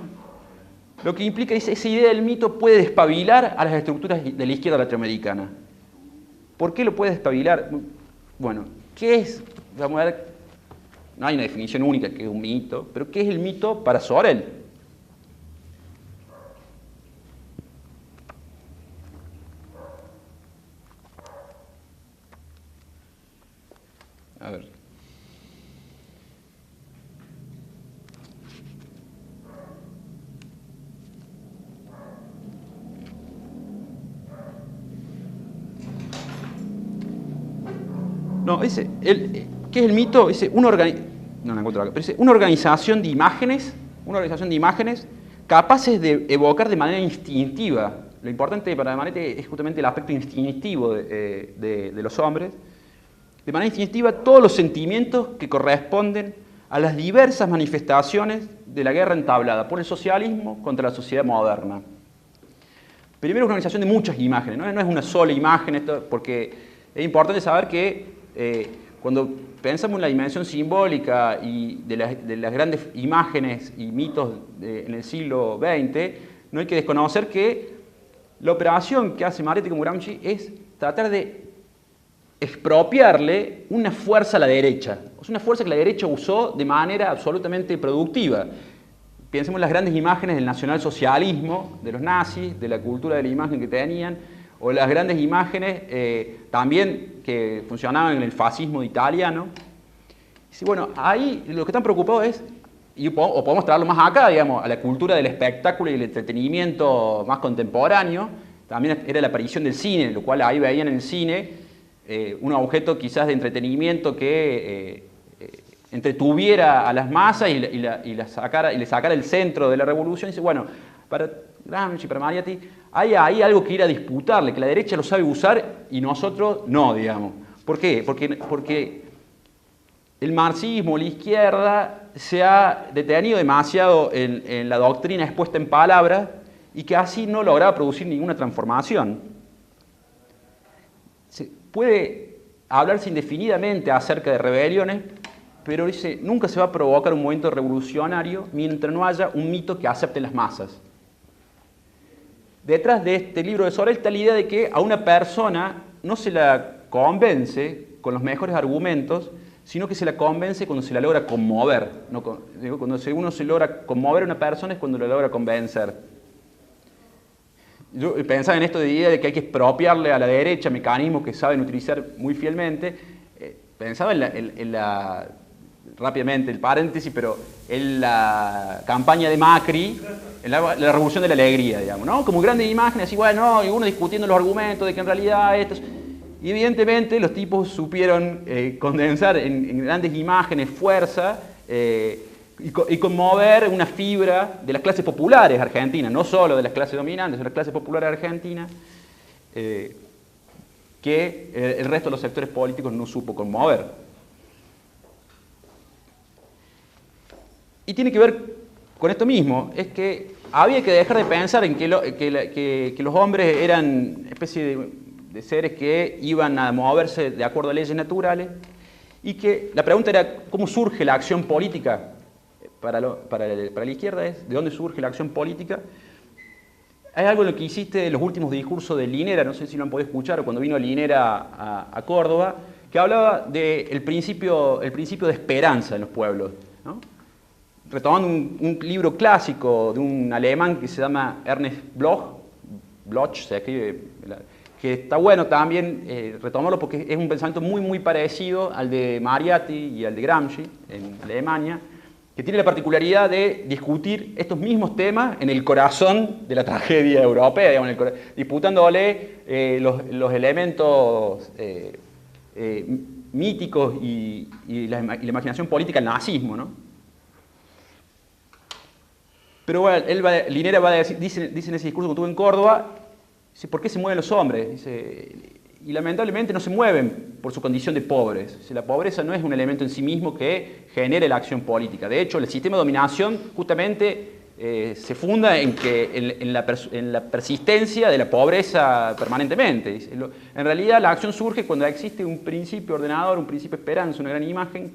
lo que implica es esa idea del mito puede despabilar a las estructuras de la izquierda latinoamericana. ¿Por qué lo puede despabilar? Bueno, ¿qué es? Vamos a ver, no hay una definición única que es un mito, pero ¿qué es el mito para Sorel? A ver. No, dice, ¿qué es el mito? Dice, no la encuentro acá, pero dice, una organización de imágenes capaces de evocar de manera instintiva. Lo importante para Mariátegui es justamente el aspecto instintivo de los hombres. De manera instintiva, todos los sentimientos que corresponden a las diversas manifestaciones de la guerra entablada por el socialismo contra la sociedad moderna. Primero, es una organización de muchas imágenes, no es una sola imagen, porque es importante saber que cuando pensamos en la dimensión simbólica y de las grandes imágenes y mitos en el siglo XX, no hay que desconocer que la operación que hace Mariátegui con Gramsci es tratar de expropiarle una fuerza a la derecha, o sea, una fuerza que la derecha usó de manera absolutamente productiva. Pensemos en las grandes imágenes del nacionalsocialismo, de los nazis, de la cultura de la imagen que tenían, o las grandes imágenes también que funcionaban en el fascismo italiano. Y bueno, ahí lo que están preocupados es, o podemos traerlo más acá, digamos, a la cultura del espectáculo y el entretenimiento más contemporáneo, también era la aparición del cine, lo cual ahí veían en el cine un objeto quizás de entretenimiento que entretuviera a las masas y le sacara el centro de la revolución. Y dice, bueno, para Gramsci, para Mariátegui, hay ahí algo que ir a disputarle, que la derecha lo sabe usar y nosotros no, digamos. ¿Por qué? Porque el marxismo, la izquierda, se ha detenido demasiado en la doctrina expuesta en palabras y que así no lograba producir ninguna transformación. Se puede hablarse indefinidamente acerca de rebeliones, pero dice, nunca se va a provocar un movimiento revolucionario mientras no haya un mito que acepte las masas. Detrás de este libro de Sorel está la idea de que a una persona no se la convence con los mejores argumentos, sino que se la convence cuando se la logra conmover. Cuando uno se logra conmover a una persona es cuando la logra convencer. Yo pensaba en esto de idea de que hay que expropiarle a la derecha mecanismos que saben utilizar muy fielmente. Pensaba rápidamente el paréntesis, pero en la campaña de Macri, en la revolución de la alegría, digamos, ¿no? Como grandes imágenes, así, bueno, y uno discutiendo los argumentos de que en realidad estos... Y evidentemente los tipos supieron condensar en grandes imágenes fuerza y conmover una fibra de las clases populares argentinas, no solo de las clases dominantes, de las clases populares argentinas, que el resto de los sectores políticos no supo conmover. Y tiene que ver con esto mismo, es que había que dejar de pensar en que los hombres eran especie de seres que iban a moverse de acuerdo a leyes naturales, y que la pregunta era cómo surge la acción política. Para la izquierda es de dónde surge la acción política. Hay algo en lo que hiciste en los últimos discursos de Linera, no sé si lo han podido escuchar, o cuando vino Linera a Córdoba, que hablaba del principio de esperanza en los pueblos, ¿no? Retomando un libro clásico de un alemán que se llama Ernest Bloch, se escribe, que está bueno también retomarlo porque es un pensamiento muy parecido al de Mariatti y al de Gramsci en Alemania, que tiene la particularidad de discutir estos mismos temas en el corazón de la tragedia europea, digamos, disputándole los elementos míticos y la imaginación política al nazismo, ¿no? Pero bueno, Linera va a decir, dice en ese discurso que tuvo en Córdoba, dice, ¿por qué se mueven los hombres? Dice, y lamentablemente no se mueven por su condición de pobres. Dice, la pobreza no es un elemento en sí mismo que genere la acción política. De hecho, el sistema de dominación justamente se funda en la persistencia de la pobreza permanentemente. Dice, en realidad la acción surge cuando existe un principio ordenador, un principio esperanza, una gran imagen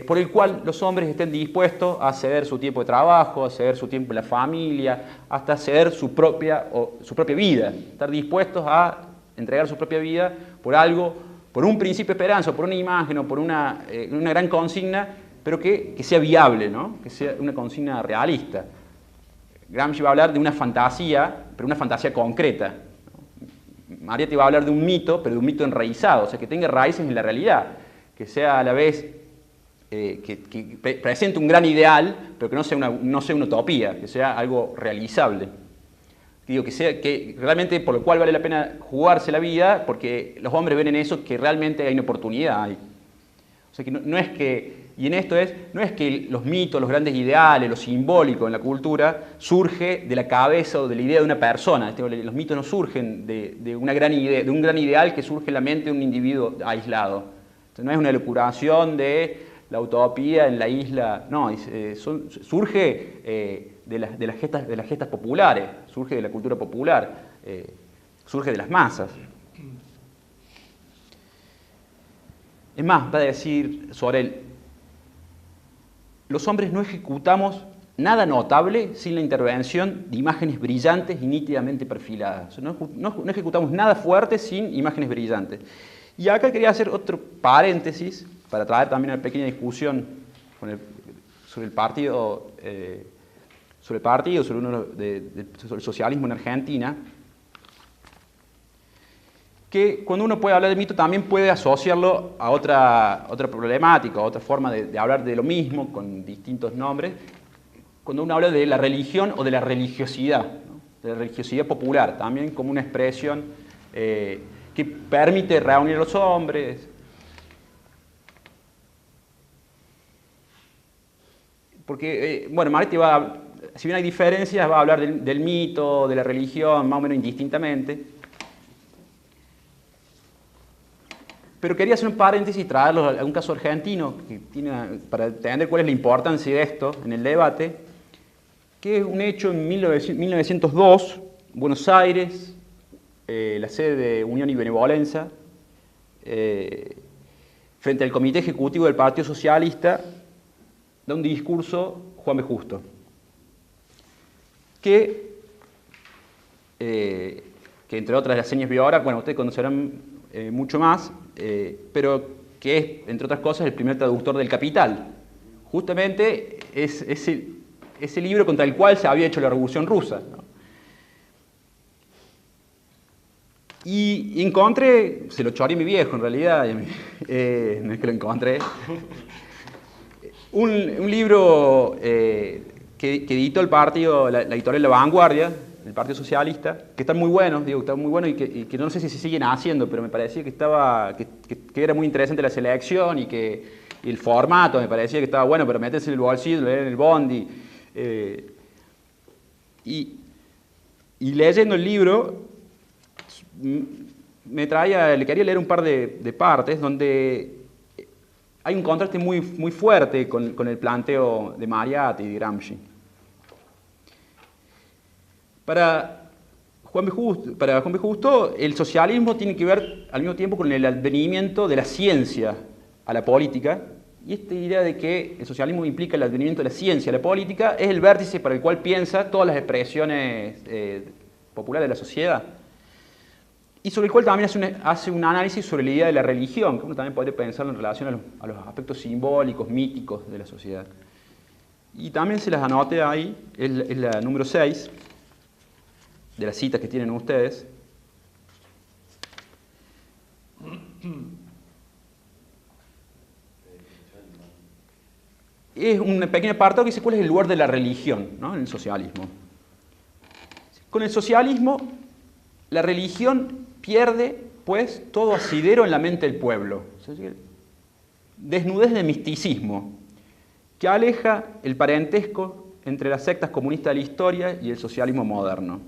por el cual los hombres estén dispuestos a ceder su tiempo de trabajo, a ceder su tiempo en la familia, hasta ceder su propia vida, estar dispuestos a entregar su propia vida por algo, por un principio de esperanza, por una imagen o por una gran consigna, pero que sea viable, ¿no? Que sea una consigna realista. Gramsci va a hablar de una fantasía, pero una fantasía concreta. Mariatti va a hablar de un mito, pero de un mito enraizado, o sea, que tenga raíces en la realidad, que sea a la vez que presente un gran ideal, pero que no sea una utopía, que sea algo realizable. Digo, que realmente por lo cual vale la pena jugarse la vida, porque los hombres ven en eso que realmente hay una oportunidad ahí. O sea, que no es que, y en esto no es que los mitos, los grandes ideales, lo simbólico en la cultura, surge de la cabeza o de la idea de una persona. Los mitos no surgen de una gran idea, de un gran ideal que surge en la mente de un individuo aislado. Entonces, no es una locuración de la utopía en la isla, no, surge de las gestas populares, surge de la cultura popular, surge de las masas. Es más, va a decir Sorel, los hombres no ejecutamos nada notable sin la intervención de imágenes brillantes y nítidamente perfiladas. O sea, no ejecutamos nada fuerte sin imágenes brillantes. Y acá quería hacer otro paréntesis para traer también una pequeña discusión sobre el partido, sobre el socialismo en Argentina, que cuando uno puede hablar de mito también puede asociarlo a otra problemática, a otra forma de hablar de lo mismo con distintos nombres, cuando uno habla de la religión o de la religiosidad, ¿no? De la religiosidad popular, también como una expresión que permite reunir a los hombres. Porque, bueno, Mariatti si bien hay diferencias, va a hablar del mito, de la religión, más o menos indistintamente. Pero quería hacer un paréntesis y traerlo a un caso argentino, para entender cuál es la importancia de esto en el debate, que es un hecho en 1902, Buenos Aires, la sede de Unión y Benevolencia, frente al Comité Ejecutivo del Partido Socialista, da un discurso Juan B. Justo, que entre otras las señas biográficas, bueno, ustedes conocerán mucho más, pero que es, entre otras cosas, el primer traductor del Capital. Justamente es ese libro contra el cual se había hecho la Revolución Rusa, ¿no? Y encontré, se lo choré mi viejo en realidad, no es que lo encontré, un libro que editó el partido, la editorial La Vanguardia, el Partido Socialista, que están muy buenos, digo, están muy buenos y que no sé si se siguen haciendo, pero me parecía que era muy interesante la selección y que Y el formato me parecía que estaba bueno, pero meterse en el bolsillo, leer en el bondi. Y leyendo el libro, le quería leer un par de partes donde hay un contraste muy fuerte con el planteo de Mariátegui y de Gramsci. Para Juan B. Justo, el socialismo tiene que ver al mismo tiempo con el advenimiento de la ciencia a la política, y esta idea de que el socialismo implica el advenimiento de la ciencia a la política es el vértice para el cual piensa todas las expresiones populares de la sociedad, y sobre el cual también hace un análisis sobre la idea de la religión, que uno también podría pensarlo en relación a los aspectos simbólicos, míticos de la sociedad. Y también se las anoté ahí, es la número 6, de las citas que tienen ustedes. Es un pequeño apartado que dice cuál es el lugar de la religión, ¿no?, en el socialismo. Con el socialismo, la religión pierde, pues, todo asidero en la mente del pueblo. Desnudez de misticismo, que aleja el parentesco entre las sectas comunistas de la historia y el socialismo moderno.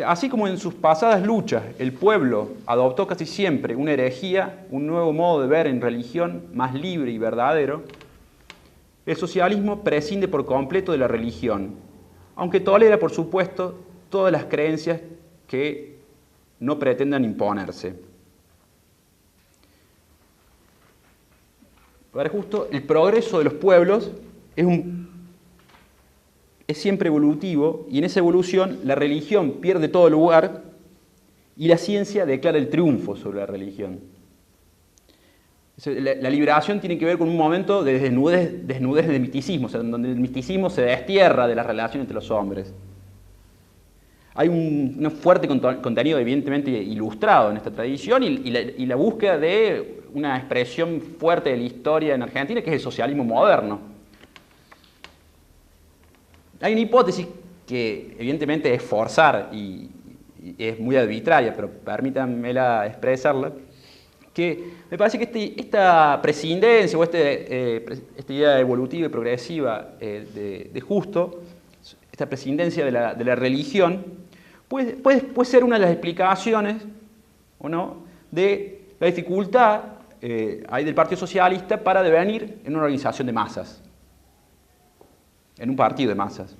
Así como en sus pasadas luchas el pueblo adoptó casi siempre una herejía, un nuevo modo de ver en religión más libre y verdadero, el socialismo prescinde por completo de la religión, aunque tolera, por supuesto, todas las creencias que no pretendan imponerse. Para Justo, el progreso de los pueblos es siempre evolutivo, y en esa evolución la religión pierde todo lugar y la ciencia declara el triunfo sobre la religión. La liberación tiene que ver con un momento de desnudez de misticismo, o sea, donde el misticismo se destierra de la relación entre los hombres. Hay un fuerte contenido evidentemente ilustrado en esta tradición y la búsqueda de una expresión fuerte de la historia en Argentina, que es el socialismo moderno. Hay una hipótesis que evidentemente es forzar y es muy arbitraria, pero permítanmela expresarla, que me parece que esta prescindencia o esta idea evolutiva y progresiva de Justo, esta prescindencia de la religión, puede ser una de las explicaciones, ¿o no?, de la dificultad del Partido Socialista para devenir en una organización de masas, en un partido de masas.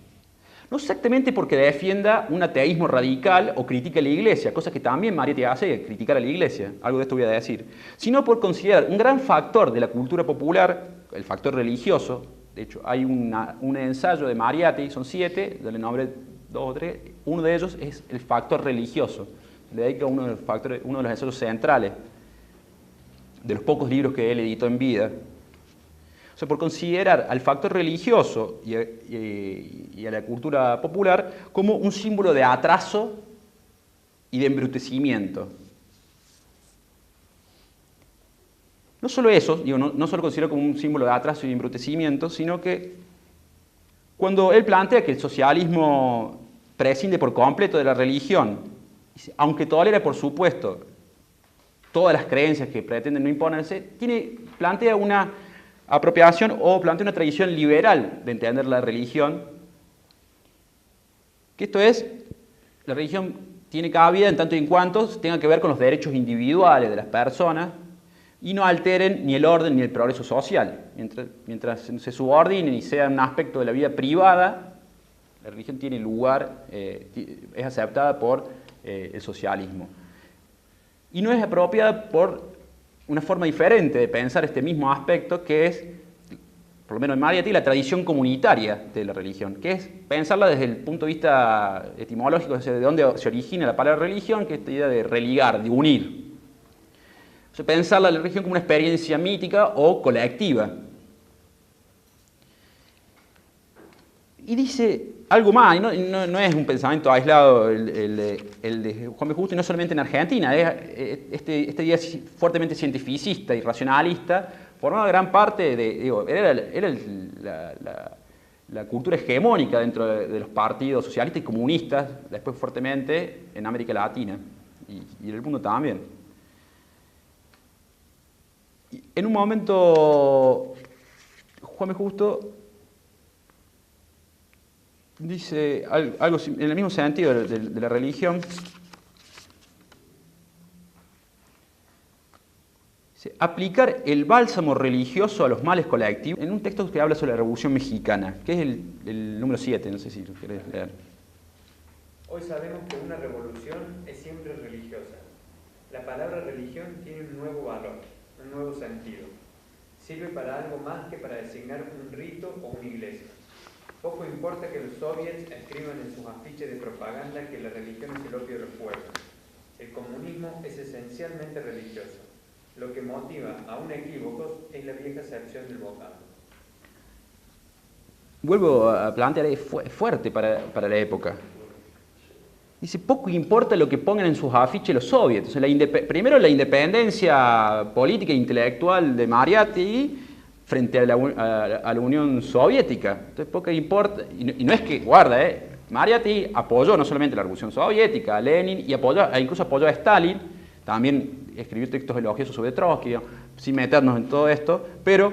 No exactamente porque defienda un ateísmo radical o critique a la Iglesia, cosa que también Mariátegui hace, criticar a la Iglesia, algo de esto voy a decir, sino por considerar un gran factor de la cultura popular, el factor religioso. De hecho, hay un ensayo de Mariátegui, son 7, le nombré 2 o 3, uno de ellos es el factor religioso, le dedica uno de los ensayos centrales, de los pocos libros que él editó en vida. O sea, por considerar al factor religioso y a la cultura popular como un símbolo de atraso y de embrutecimiento. No solo eso, no solo considero como un símbolo de atraso y de embrutecimiento, sino que cuando él plantea que el socialismo prescinde por completo de la religión, aunque tolera, por supuesto, todas las creencias que pretenden no imponerse, plantea una apropiación o plantea una tradición liberal de entender la religión, que esto es, la religión tiene cabida en tanto y en cuanto tenga que ver con los derechos individuales de las personas y no alteren ni el orden ni el progreso social. Mientras se subordinen y sea un aspecto de la vida privada, la religión tiene lugar, es aceptada por el socialismo. Y no es apropiada por una forma diferente de pensar este mismo aspecto, que es, por lo menos en Mariátegui, la tradición comunitaria de la religión, que es pensarla desde el punto de vista etimológico, o sea, de dónde se origina la palabra religión, que es esta idea de religar, de unir. O sea, pensarla la religión como una experiencia mítica o colectiva. Y dice algo más, y no es un pensamiento aislado el de Juan B. Justo, y no solamente en Argentina, este idea fuertemente cientificista y racionalista formaba gran parte era la cultura hegemónica dentro de los partidos socialistas y comunistas, después fuertemente en América Latina y en el mundo también. En un momento, Juan B. Justo dice algo en el mismo sentido de la religión. Dice, aplicar el bálsamo religioso a los males colectivos, en un texto que habla sobre la Revolución Mexicana, que es el número 7, no sé si lo querés leer. Hoy sabemos que una revolución es siempre religiosa. La palabra religión tiene un nuevo valor, un nuevo sentido. Sirve para algo más que para designar un rito o una iglesia. Poco importa que los soviets escriban en sus afiches de propaganda que la religión es el opio de los pueblos. El comunismo es esencialmente religioso. Lo que motiva a un equívoco es la vieja acepción del vocablo. Vuelvo a plantear, es fuerte para la época. Dice, poco importa lo que pongan en sus afiches los soviets. O sea, primero la independencia política e intelectual de Mariátegui frente a la Unión Soviética. Entonces, poco importa, y no es que, guarda, Mariátegui apoyó no solamente la Revolución Soviética, a Lenin, y incluso apoyó a Stalin, también escribió textos elogiosos sobre Trotsky, sin meternos en todo esto, pero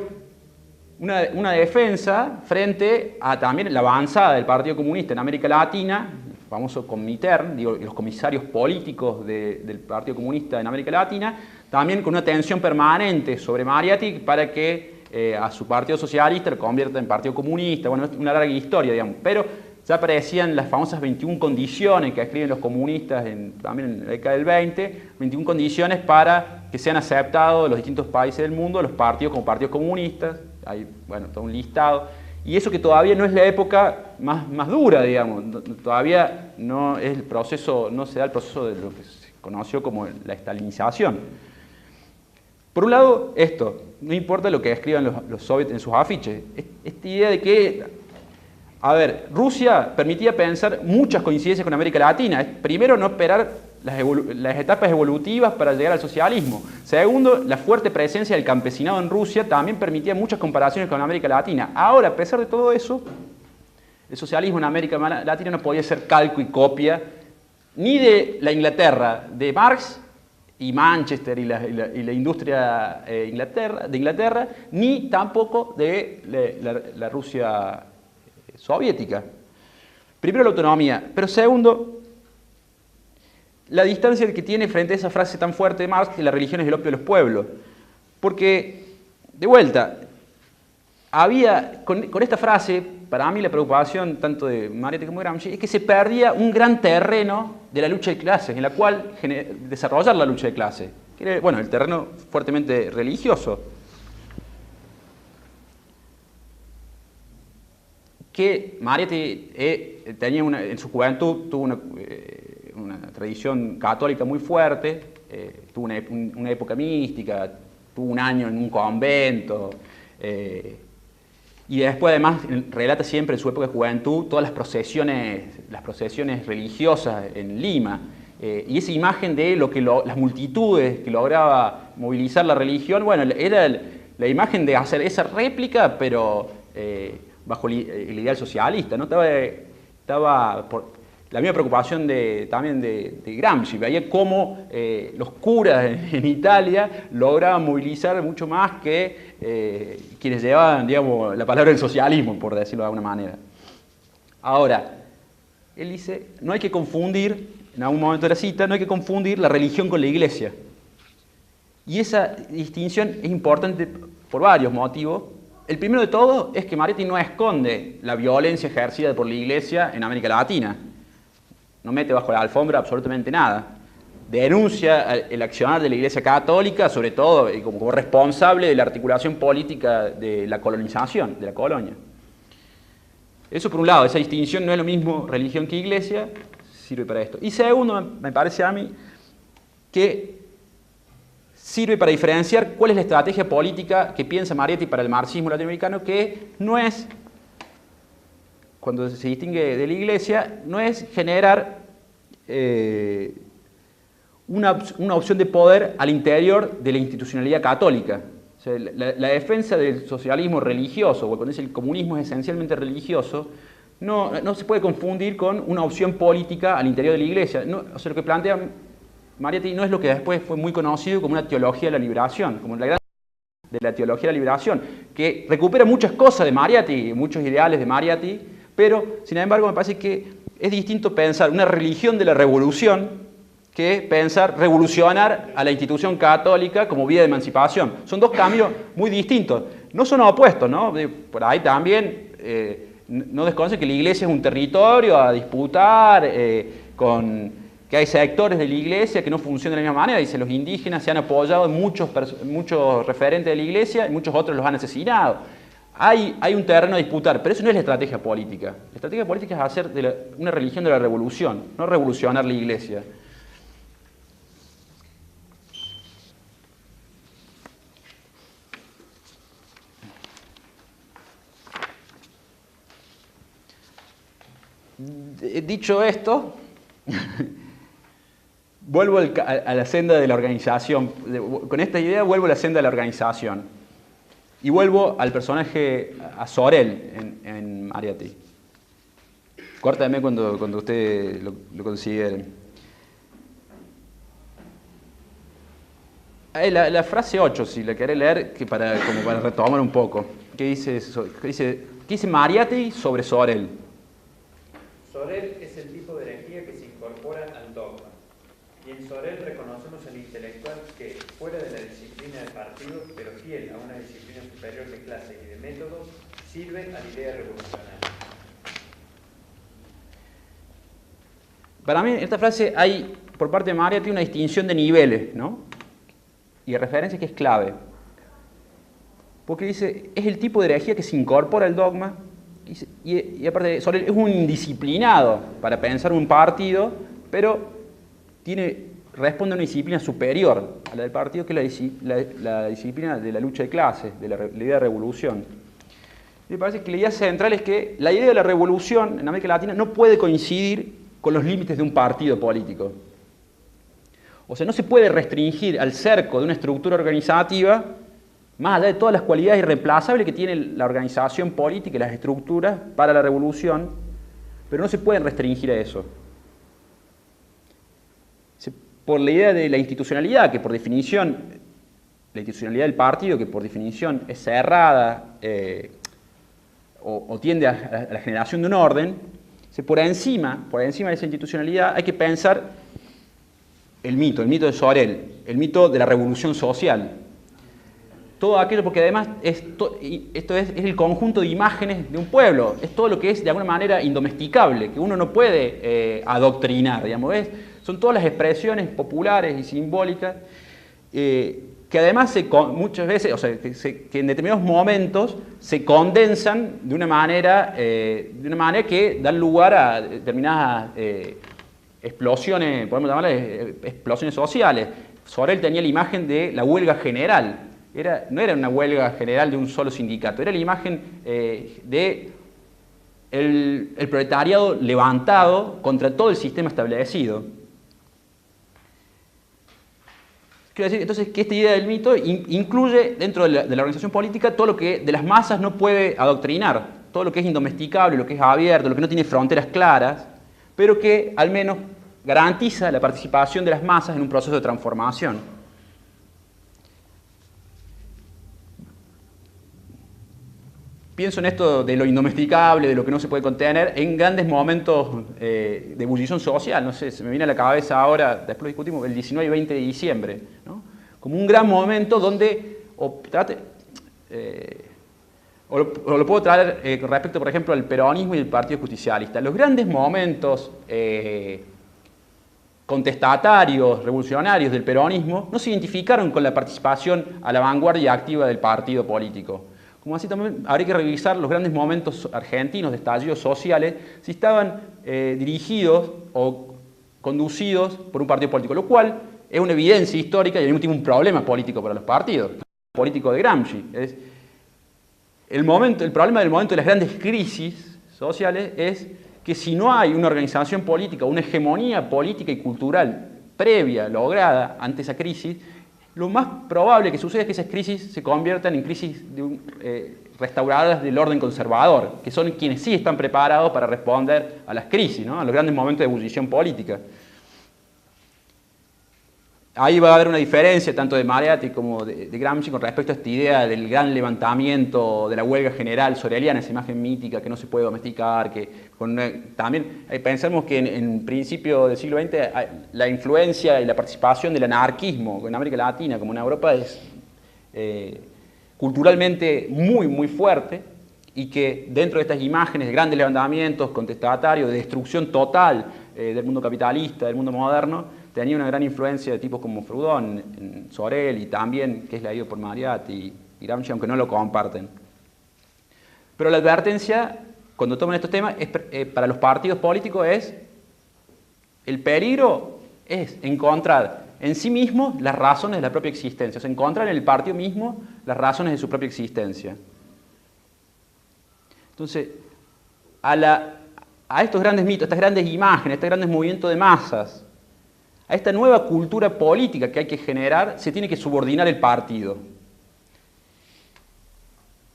una defensa frente a también la avanzada del Partido Comunista en América Latina, el famoso Comintern, los comisarios políticos del Partido Comunista en América Latina, también con una tensión permanente sobre Mariátegui para que a su Partido Socialista lo convierta en Partido Comunista. Bueno, es una larga historia, digamos, pero ya aparecían las famosas 21 condiciones que escriben los comunistas también en la década del 20, 21 condiciones para que sean aceptados los distintos países del mundo, los partidos como partidos comunistas. Hay, bueno, todo un listado. Y eso que todavía no es la época más dura, digamos. Todavía no es el proceso, no se da el proceso de lo que se conoció como la estalinización. Por un lado, esto, no importa lo que escriban los soviets en sus afiches. Esta idea de que, a ver, Rusia permitía pensar muchas coincidencias con América Latina. Primero, no esperar las etapas evolutivas para llegar al socialismo. Segundo, la fuerte presencia del campesinado en Rusia también permitía muchas comparaciones con América Latina. Ahora, a pesar de todo eso, el socialismo en América Latina no podía ser calco y copia ni de la Inglaterra de Marx y Manchester y la industria de Inglaterra, ni tampoco de la Rusia soviética. Primero, la autonomía, pero segundo, la distancia que tiene frente a esa frase tan fuerte de Marx, que la religión es el opio de los pueblos. Porque, de vuelta, con esta frase, para mí la preocupación tanto de Mariátegui como de Gramsci es que se perdía un gran terreno de la lucha de clases, en la cual desarrollar la lucha de clases, que era, bueno, el terreno fuertemente religioso. Que Mariátegui tenía en su juventud tuvo una tradición católica muy fuerte, tuvo una época mística, tuvo un año en un convento, y después además relata siempre en su época de juventud todas las procesiones religiosas en Lima, y esa imagen de las multitudes que lograba movilizar la religión, bueno, era la imagen de hacer esa réplica, pero bajo el ideal socialista, ¿no? Estaba la misma preocupación también de Gramsci. Veía cómo los curas en Italia lograban movilizar mucho más que quienes llevaban, digamos, la palabra del socialismo, por decirlo de alguna manera. Ahora, él dice, no hay que confundir, en algún momento de la cita, no hay que confundir la religión con la iglesia. Y esa distinción es importante por varios motivos. El primero de todo es que Mariátegui no esconde la violencia ejercida por la iglesia en América Latina. No mete bajo la alfombra absolutamente nada. Denuncia el accionar de la Iglesia Católica, sobre todo como responsable de la articulación política de la colonización, de la colonia. Eso por un lado, esa distinción no es lo mismo religión que iglesia, sirve para esto. Y segundo, me parece a mí que sirve para diferenciar cuál es la estrategia política que piensa Mariátegui para el marxismo latinoamericano, que no es, cuando se distingue de la iglesia, no es generar una opción de poder al interior de la institucionalidad católica. O sea, la defensa del socialismo religioso, o cuando dice el comunismo es esencialmente religioso, no se puede confundir con una opción política al interior de la iglesia. O sea, lo que plantea Mariátegui no es lo que después fue muy conocido como una teología de la liberación, como la gran de la teología de la liberación, que recupera muchas cosas de Mariátegui, muchos ideales de Mariátegui, pero sin embargo me parece que es distinto pensar una religión de la revolución que pensar revolucionar a la institución católica como vía de emancipación. Son dos caminos muy distintos. No son opuestos, ¿no? Por ahí también no desconocen que la iglesia es un territorio a disputar, que hay sectores de la iglesia que no funcionan de la misma manera. Dice, los indígenas se han apoyado en muchos referentes de la iglesia y muchos otros los han asesinado. Hay un terreno a disputar, pero eso no es la estrategia política. La estrategia política es hacer una religión de la revolución, no revolucionar la iglesia. Dicho esto, vuelvo a la senda de la organización. Con esta idea vuelvo a la senda de la organización. Y vuelvo al personaje, a Sorel en Mariátegui. Córtame cuando usted lo considere. La frase 8, si la quiere leer, como para retomar un poco. ¿Qué dice Mariátegui sobre Sorel? Sorel es el tipo de herejía que se incorpora al dogma. Y en Sorel reconocemos al intelectual que, fuera de la disciplina del partido, pero fiel a una disciplina superior de clase y de métodos, sirve a la idea revolucionaria. Para mí, en esta frase hay, por parte de Mariátegui, una distinción de niveles, ¿no? Y de referencia que es clave. Porque dice, es el tipo de herejía que se incorpora al dogma. Y aparte, Sorel es un indisciplinado para pensar un partido, pero responde a una disciplina superior a la del partido, que es la disciplina de la lucha de clases, de la idea de revolución. Me parece que la idea central es que la idea de la revolución en América Latina no puede coincidir con los límites de un partido político. O sea, no se puede restringir al cerco de una estructura organizativa, más allá de todas las cualidades irreemplazables que tiene la organización política y las estructuras para la revolución, pero no se pueden restringir a eso. Por la idea de la institucionalidad, que por definición, la institucionalidad del partido, que por definición es cerrada o tiende a la generación de un orden, por encima de esa institucionalidad hay que pensar el mito de Sorel, el mito de la revolución social. Todo aquello, porque además esto es el conjunto de imágenes de un pueblo, es todo lo que es de alguna manera indomesticable, que uno no puede adoctrinar, digamos, son todas las expresiones populares y simbólicas que además muchas veces, o sea, que en determinados momentos se condensan de una manera que dan lugar a determinadas explosiones, podemos llamarlas explosiones sociales. Sorel tenía la imagen de la huelga general. No era una huelga general de un solo sindicato, era la imagen de el proletariado levantado contra todo el sistema establecido. Quiero decir, entonces, que esta idea del mito incluye dentro de la organización política todo lo que de las masas no puede adoctrinar, todo lo que es indomesticable, lo que es abierto, lo que no tiene fronteras claras, pero que al menos garantiza la participación de las masas en un proceso de transformación. Pienso en esto de lo indomesticable, de lo que no se puede contener, en grandes momentos de ebullición social. No sé, se me viene a la cabeza ahora, después lo discutimos, el 19 y 20 de diciembre, ¿no? Como un gran momento donde, lo puedo traer con respecto, por ejemplo, al peronismo y el Partido Justicialista. Los grandes momentos contestatarios, revolucionarios del peronismo, no se identificaron con la participación a la vanguardia activa del partido político. Como así también habría que revisar los grandes momentos argentinos de estallidos sociales, si estaban dirigidos o conducidos por un partido político, lo cual es una evidencia histórica y al mismo tiempo un problema político para los partidos, político de Gramsci. El problema del momento de las grandes crisis sociales es que si no hay una organización política, una hegemonía política y cultural previa, lograda ante esa crisis, lo más probable que suceda es que esas crisis se conviertan en crisis restauradoras del orden conservador, que son quienes sí están preparados para responder a las crisis, ¿no? A los grandes momentos de ebullición política. ahí va a haber una diferencia tanto de Mariatti como de Gramsci con respecto a esta idea del gran levantamiento de la huelga general soreliana, esa imagen mítica que no se puede domesticar, también pensamos que en principio del siglo XX la influencia y la participación del anarquismo en América Latina como en Europa es culturalmente muy, muy fuerte, y que dentro de estas imágenes de grandes levantamientos contestatarios, de destrucción total del mundo capitalista, del mundo moderno, tenía una gran influencia de tipos como Proudhon, en Sorel, y también, que es leído por Mariatti y Gramsci, aunque no lo comparten. Pero la advertencia, cuando toman estos temas, para los partidos políticos el peligro es encontrar en sí mismos las razones de la propia existencia, o sea, encontrar en el partido mismo las razones de su propia existencia. Entonces, a estos grandes mitos, a estas grandes imágenes, a estos grandes movimientos de masas, a esta nueva cultura política que hay que generar, se tiene que subordinar el partido.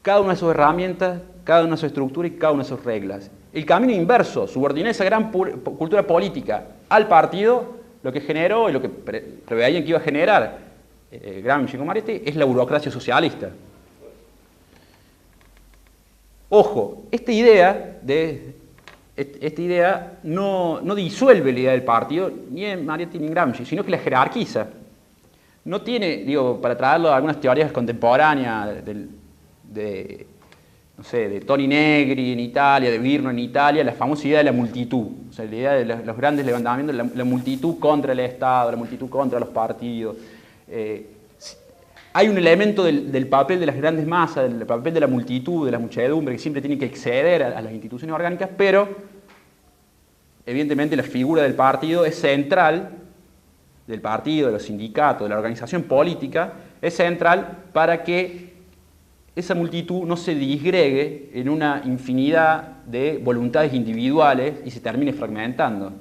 Cada una de sus herramientas, cada una de sus estructuras y cada una de sus reglas. El camino inverso, subordinar esa gran cultura política al partido, lo que generó y lo que preveían que iba a generar Gramsci y Mariatti es la burocracia socialista. Ojo, esta idea no disuelve la idea del partido, ni en Mariatti ni en Gramsci, sino que la jerarquiza. No tiene, para traerlo a algunas teorías contemporáneas de Toni Negri en Italia, de Virno en Italia, la famosa idea de la multitud, o sea, la idea de los grandes levantamientos, la multitud contra el Estado, la multitud contra los partidos. Hay un elemento del papel de las grandes masas, del papel de la multitud, de la muchedumbre, que siempre tiene que exceder a las instituciones orgánicas, pero evidentemente la figura del partido es central, del partido, de los sindicatos, de la organización política, es central para que esa multitud no se disgregue en una infinidad de voluntades individuales y se termine fragmentando.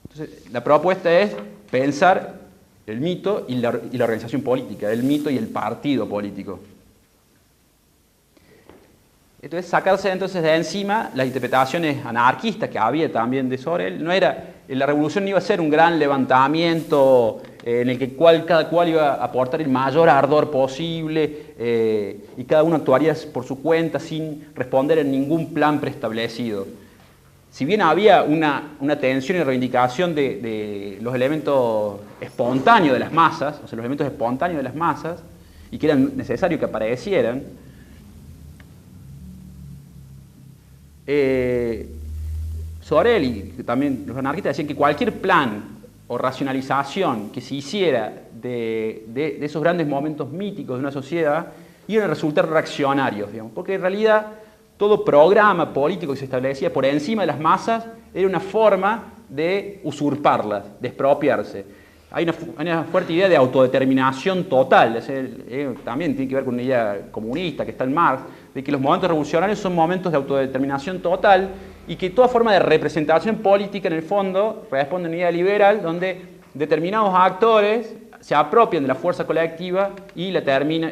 Entonces, la propuesta es pensar el mito y la organización política, el mito y el partido político. Entonces, sacarse entonces de encima las interpretaciones anarquistas que había también de Sorel. La revolución no iba a ser un gran levantamiento en el que cada cual iba a aportar el mayor ardor posible y cada uno actuaría por su cuenta sin responder a ningún plan preestablecido. Si bien había una tensión y reivindicación de los elementos espontáneos de las masas, o sea, los elementos espontáneos de las masas, y que eran necesarios que aparecieran, Sorel y también los anarquistas decían que cualquier plan o racionalización que se hiciera de esos grandes momentos míticos de una sociedad iban a resultar reaccionarios, digamos, porque en realidad todo programa político que se establecía por encima de las masas era una forma de usurparlas, de expropiarse. Hay una fuerte idea de autodeterminación total, también tiene que ver con una idea comunista que está en Marx, de que los momentos revolucionarios son momentos de autodeterminación total y que toda forma de representación política en el fondo responde a una idea liberal donde determinados actores se apropian de la fuerza colectiva y la terminan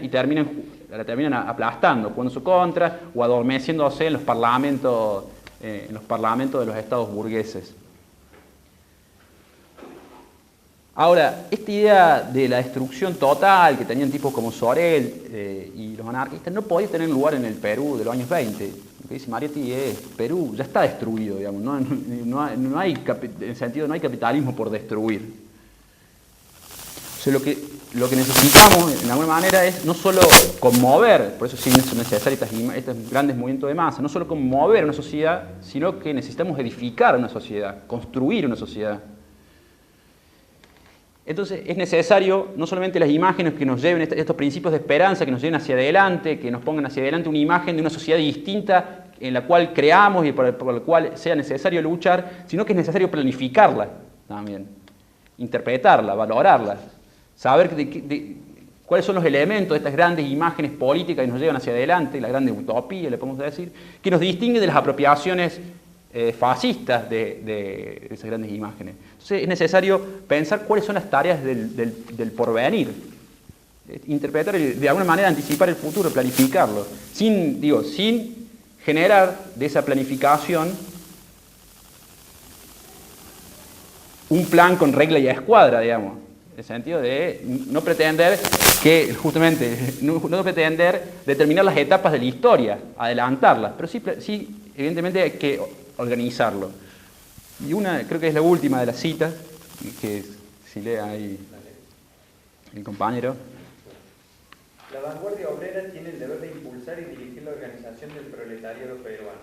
aplastando, jugando su contra o adormeciéndose en los parlamentos de los estados burgueses. Ahora, esta idea de la destrucción total que tenían tipos como Sorel y los anarquistas no podía tener lugar en el Perú de los años 20. Lo que dice Mariatti es, Perú ya está destruido, digamos, no hay capitalismo por destruir. O sea, lo que necesitamos, en alguna manera, es no solo conmover, por eso sí son necesarios estos grandes movimientos de masa, no solo conmover una sociedad, sino que necesitamos edificar una sociedad, construir una sociedad. Entonces es necesario no solamente las imágenes que nos lleven, estos principios de esperanza que nos lleven hacia adelante, que nos pongan hacia adelante una imagen de una sociedad distinta en la cual creamos y por la cual sea necesario luchar, sino que es necesario planificarla también, interpretarla, valorarla, saber cuáles son los elementos de estas grandes imágenes políticas que nos llevan hacia adelante, la grande utopía, le podemos decir, que nos distinguen de las apropiaciones fascistas de esas grandes imágenes. Entonces es necesario pensar cuáles son las tareas del porvenir, interpretar, de alguna manera anticipar el futuro, planificarlo, sin generar de esa planificación un plan con regla y escuadra, digamos. En el sentido de no pretender que, justamente, no pretender determinar las etapas de la historia, adelantarlas, pero sí, evidentemente hay que organizarlo. Y una, creo que es la última de las citas, que si lee ahí el compañero. La vanguardia obrera tiene el deber de impulsar y dirigir la organización del proletariado peruano,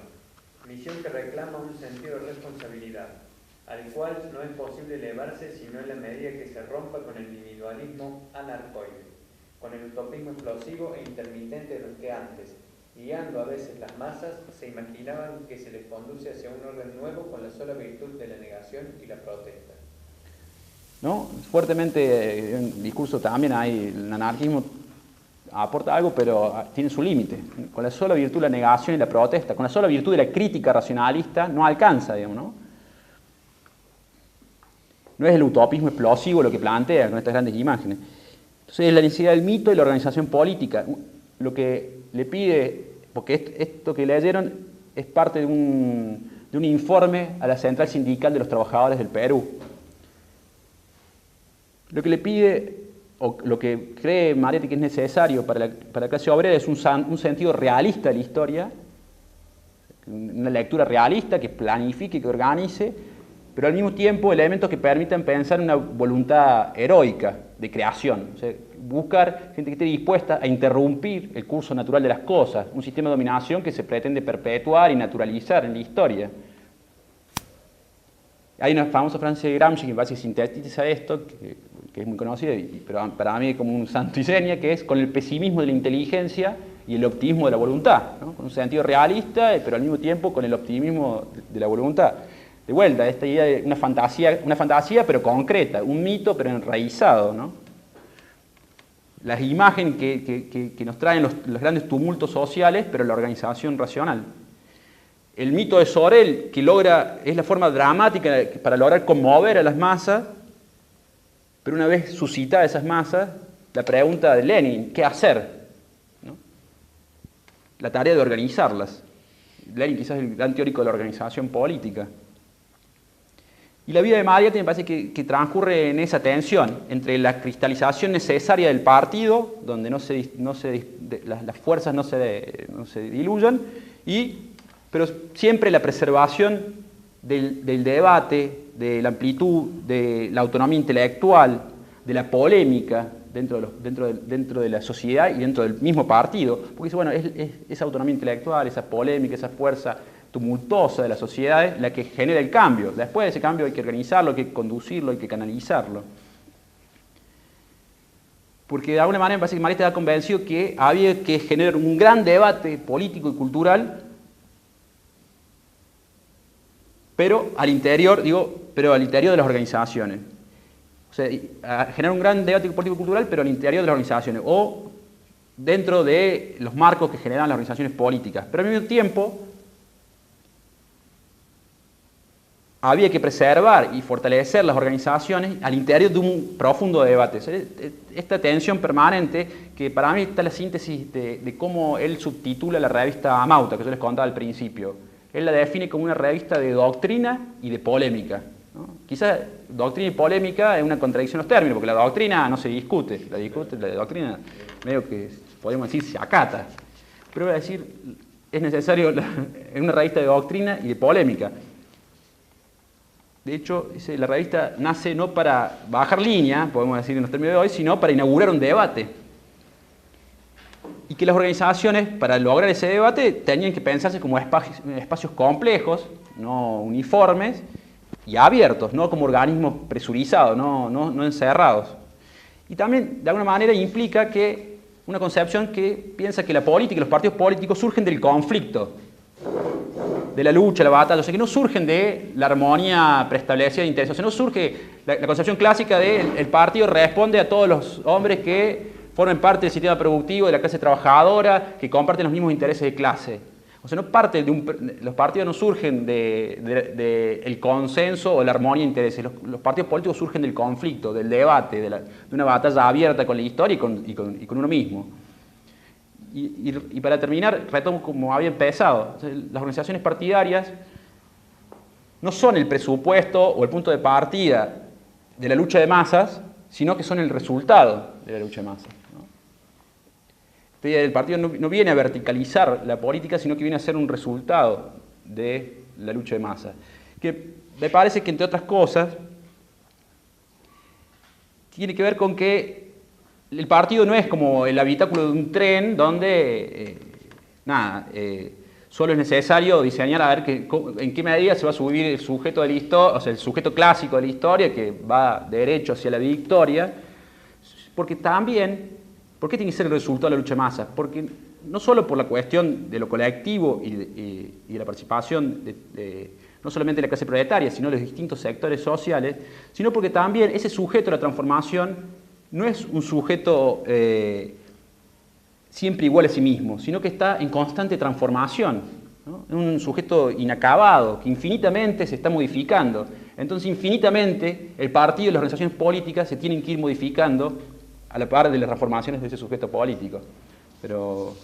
misión que reclama un sentido de responsabilidad, al cual no es posible elevarse sino en la medida que se rompa con el individualismo anarcoide, con el utopismo explosivo e intermitente de los que antes, guiando a veces las masas, se imaginaban que se les conduce hacia un orden nuevo con la sola virtud de la negación y la protesta. ¿No? Fuertemente, en el discurso también hay, el anarquismo aporta algo, pero tiene su límite. Con la sola virtud de la negación y la protesta, con la sola virtud de la crítica racionalista, no alcanza, digamos, ¿no? No es el utopismo explosivo lo que plantea con estas grandes imágenes. Entonces es la necesidad del mito y la organización política. Lo que le pide, porque esto que leyeron es parte de un informe a la Central Sindical de los Trabajadores del Perú. Lo que le pide, o lo que cree Marietti que es necesario para la clase obrera es un sentido realista de la historia, una lectura realista que planifique, que organice, pero al mismo tiempo elementos que permitan pensar una voluntad heroica de creación. O sea, buscar gente que esté dispuesta a interrumpir el curso natural de las cosas, un sistema de dominación que se pretende perpetuar y naturalizar en la historia. Hay una famosa frase de Gramsci que me parece que sintetiza esto, que es muy conocida, pero para mí como un santo y seña, que es con el pesimismo de la inteligencia y el optimismo de la voluntad, ¿no? Con un sentido realista, pero al mismo tiempo con el optimismo de la voluntad. De vuelta, esta idea de una fantasía pero concreta, un mito pero enraizado, ¿no? Las imágenes que nos traen los grandes tumultos sociales, pero la organización racional. El mito de Sorel, que es la forma dramática para lograr conmover a las masas, pero una vez suscitadas esas masas, la pregunta de Lenin, ¿qué hacer? ¿No? La tarea de organizarlas. Lenin quizás es el gran teórico de la organización política. Y la vida de Marietti me parece que transcurre en esa tensión entre la cristalización necesaria del partido, donde las fuerzas no se diluyan, pero siempre la preservación del debate, de la amplitud, de la autonomía intelectual, de la polémica dentro de la sociedad y dentro del mismo partido. Porque dice, bueno, es esa autonomía intelectual, esa polémica, esa fuerza tumultuosa de las sociedades la que genera el cambio. Después de ese cambio hay que organizarlo, hay que conducirlo, hay que canalizarlo. Porque de alguna manera me parece que Marietti está convencido que había que generar un gran debate político y cultural, pero al interior de las organizaciones. O sea, generar un gran debate político y cultural, pero al interior de las organizaciones, o dentro de los marcos que generan las organizaciones políticas. Pero al mismo tiempo, había que preservar y fortalecer las organizaciones al interior de un profundo debate. Esta tensión permanente, que para mí está la síntesis de cómo él subtitula la revista Amauta, que yo les contaba al principio. Él la define como una revista de doctrina y de polémica, ¿no? Quizás doctrina y polémica es una contradicción en los términos, porque la doctrina no se discute, la doctrina medio que podemos decir se acata. Pero voy a decir, es necesario una revista de doctrina y de polémica. De hecho, la revista nace no para bajar línea, podemos decir en los términos de hoy, sino para inaugurar un debate. Y que las organizaciones, para lograr ese debate, tenían que pensarse como espacios complejos, no uniformes, y abiertos, no como organismos presurizados, no encerrados. Y también, de alguna manera, implica que una concepción que piensa que la política y los partidos políticos surgen del conflicto, de la lucha, la batalla, o sea, que no surgen de la armonía preestablecida de intereses, o sea, no surge la concepción clásica de el partido responde a todos los hombres que formen parte del sistema productivo, de la clase trabajadora, que comparten los mismos intereses de clase. O sea, los partidos no surgen del consenso o la armonía de intereses, los partidos políticos surgen del conflicto, del debate, de una batalla abierta con la historia y con uno mismo. Y para terminar, retomo como había empezado. O sea, las organizaciones partidarias no son el presupuesto o el punto de partida de la lucha de masas, sino que son el resultado de la lucha de masas, ¿no? El partido no viene a verticalizar la política, sino que viene a ser un resultado de la lucha de masas. Que me parece que, entre otras cosas, tiene que ver con que el partido no es como el habitáculo de un tren donde, solo es necesario diseñar a ver en qué medida se va a subir el sujeto de la historia, o sea, el sujeto clásico de la historia que va derecho hacia la victoria, porque también, ¿por qué tiene que ser el resultado de la lucha de masas? Porque no solo por la cuestión de lo colectivo y de la participación no solamente de la clase proletaria, sino de los distintos sectores sociales, sino porque también ese sujeto de la transformación no es un sujeto siempre igual a sí mismo, sino que está en constante transformación, ¿no? Es un sujeto inacabado, que infinitamente se está modificando. Entonces, infinitamente, el partido y las organizaciones políticas se tienen que ir modificando a la par de las transformaciones de ese sujeto político. Pero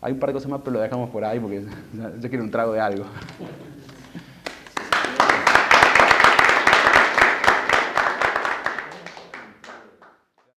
hay un par de cosas más, pero lo dejamos por ahí porque yo quiero un trago de algo.